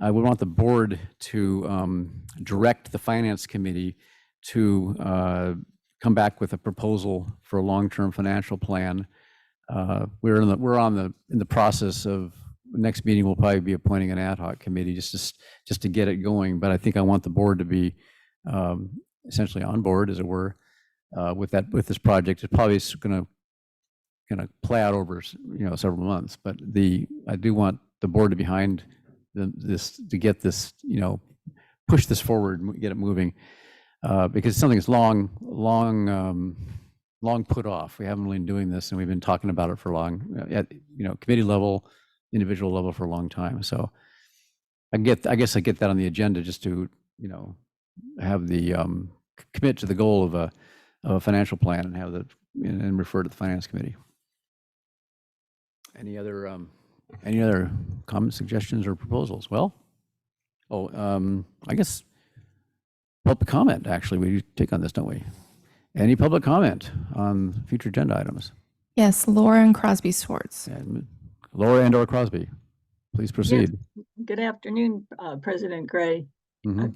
I would want the board to direct the finance committee to come back with a proposal for a long-term financial plan. We're in the process of, next meeting we'll probably be appointing an ad hoc committee just to get it going. But I think I want the board to be essentially on board, as it were, with this project. It probably is going to play out over several months. But I do want the board to be behind this, to get this, push this forward and get it moving, because it's something that's long put off. We haven't really been doing this, and we've been talking about it for long, at committee level, individual level, for a long time. So I guess I get that on the agenda just to, have the, commit to the goal of a financial plan and have and refer to the finance committee. Any other comments, suggestions, or proposals? Well, I guess public comment, actually, we take on this, don't we? Any public comment on future agenda items? Yes, Laura and Crosby Swords. And Laura and/or Crosby, please proceed. Yes. Good afternoon, President Gray, Mhm.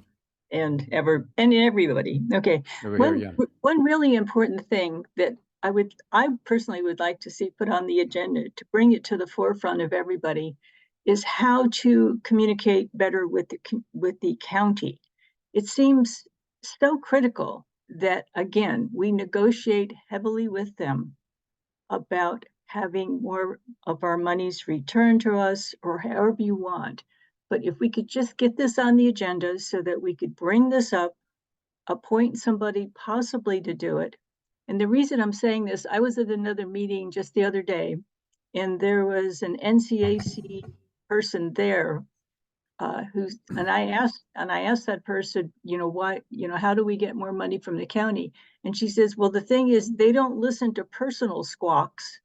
and everybody. Okay. Over here, yeah. One really important thing that I personally would like to see put on the agenda to bring it to the forefront of everybody is how to communicate better with the county. It seems so critical that, again, we negotiate heavily with them about having more of our monies returned to us, or however you want. But if we could just get this on the agenda so that we could bring this up, appoint somebody possibly to do it. And the reason I'm saying this, I was at another meeting just the other day, and there was an NCAC person there and I asked that person, why, how do we get more money from the county? And she says, well, the thing is, they don't listen to personal squawks,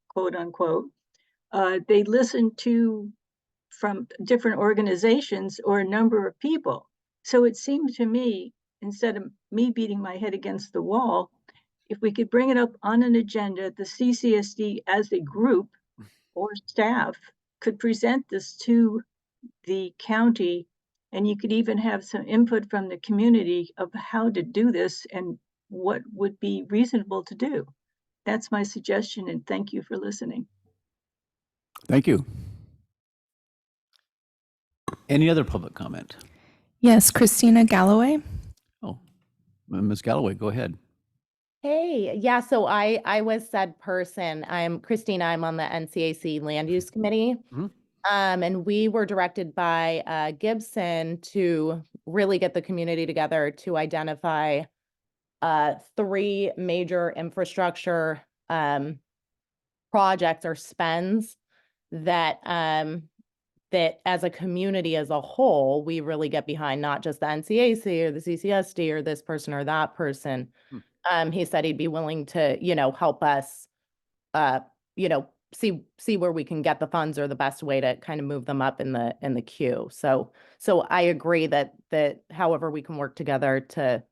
quote unquote. They listen from different organizations or a number of people. So it seemed to me, instead of me beating my head against the wall, if we could bring it up on an agenda, the CCSD as a group or staff could present this to the county, and you could even have some input from the community of how to do this and what would be reasonable to do. That's my suggestion, and thank you for listening. Thank you. Any other public comment? Yes, Christina Galloway. Oh, Ms. Galloway, go ahead. Hey, yeah, so I was said person. I'm Christina, I'm on the NCAC Land Use Committee. Mhm. And we were directed by Gibson to really get the community together to identify 3 major infrastructure projects or spends that that as a community as a whole, we really get behind, not just the NCAC or the CCSD or this person or that person. He said he'd be willing to, help us, see where we can get the funds or the best way to kind of move them up in the queue. So I agree that however we can work together to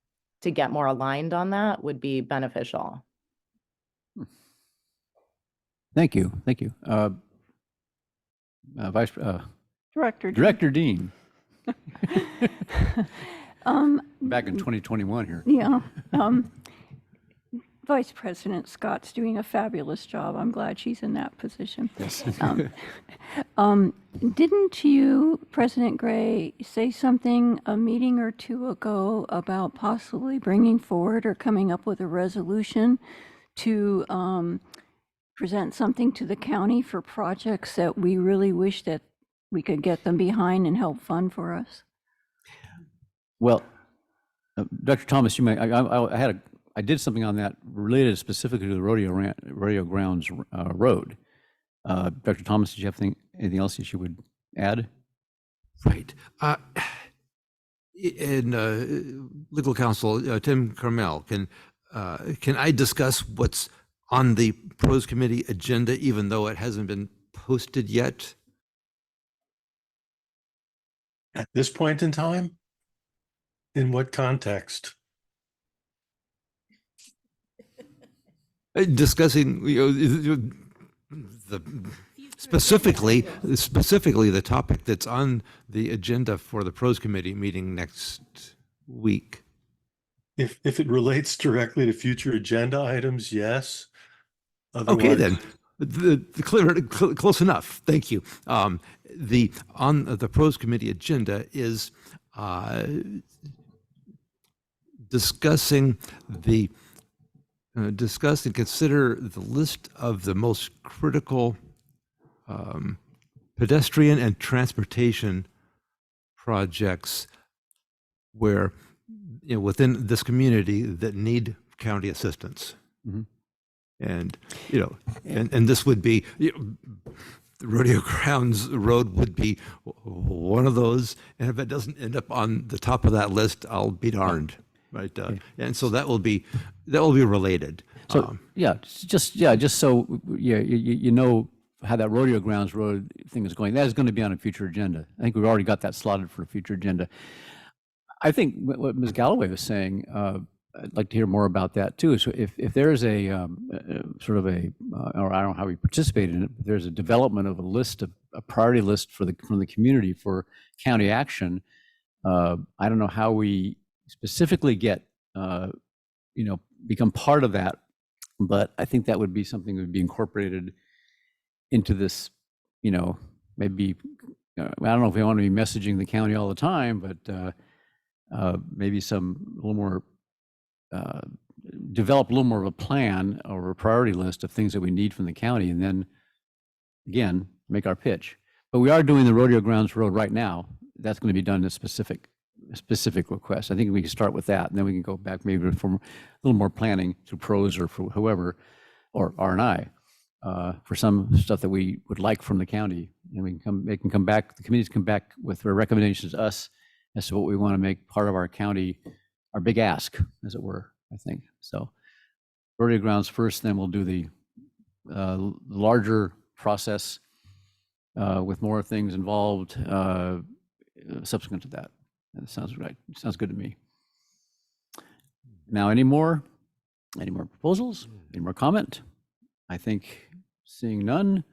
get more aligned on that would be beneficial. Thank you. Thank you. Director Dean. Back in 2021 here. Yeah. Vice President Scott's doing a fabulous job. I'm glad she's in that position. Yes. Didn't you, President Gray, say something a meeting or two ago about possibly bringing forward or coming up with a resolution to present something to the county for projects that we really wish that we could get them behind and help fund for us? Well, Dr. Thomas, you may. I did something on that related specifically to the rodeo grounds road. Dr. Thomas, did you have anything else that you would add? Right. In legal counsel, Tim Carmel, can I discuss what's on the pros committee agenda, even though it hasn't been posted yet? At this point in time? In what context? Discussing, specifically the topic that's on the agenda for the pros committee meeting next week. If it relates directly to future agenda items, yes. Okay, then close enough. Thank you. On the pros committee agenda is discuss and consider the list of the most critical pedestrian and transportation projects where, within this community that need county assistance. Mm-hmm. And, and this would be the Rodeo Grounds Road would be one of those. And if it doesn't end up on the top of that list, I'll be darned. Right. And so that will be related. So just so you know how that Rodeo Grounds Road thing is going. That is going to be on a future agenda. I think we've already got that slotted for a future agenda. I think what Ms. Galloway was saying, I'd like to hear more about that too. So if there's a sort of a, or I don't know how we participate in it, but there's a development of a priority list from the community for county action. I don't know how we specifically get, become part of that, but I think that would be something that would be incorporated into this, maybe, I don't know if we want to be messaging the county all the time, but maybe a little more, develop a little more of a plan or a priority list of things that we need from the county, and then again, make our pitch. But we are doing the Rodeo Grounds Road right now. That's going to be done in a specific request. I think we can start with that, and then we can go back maybe for a little more planning through pros or for whoever, or R&I, for some stuff that we would like from the county. And they can come back, the committees come back with their recommendations to us as to what we want to make part of our county, our big ask, as it were, I think. So Rodeo Grounds first, then we'll do the larger process with more things involved subsequent to that. That sounds right. Sounds good to me. Now, any more proposals? Any more comment? I think seeing none,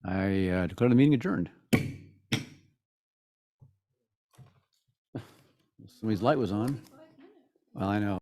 I declare the meeting adjourned. Somebody's light was on. Well, I know.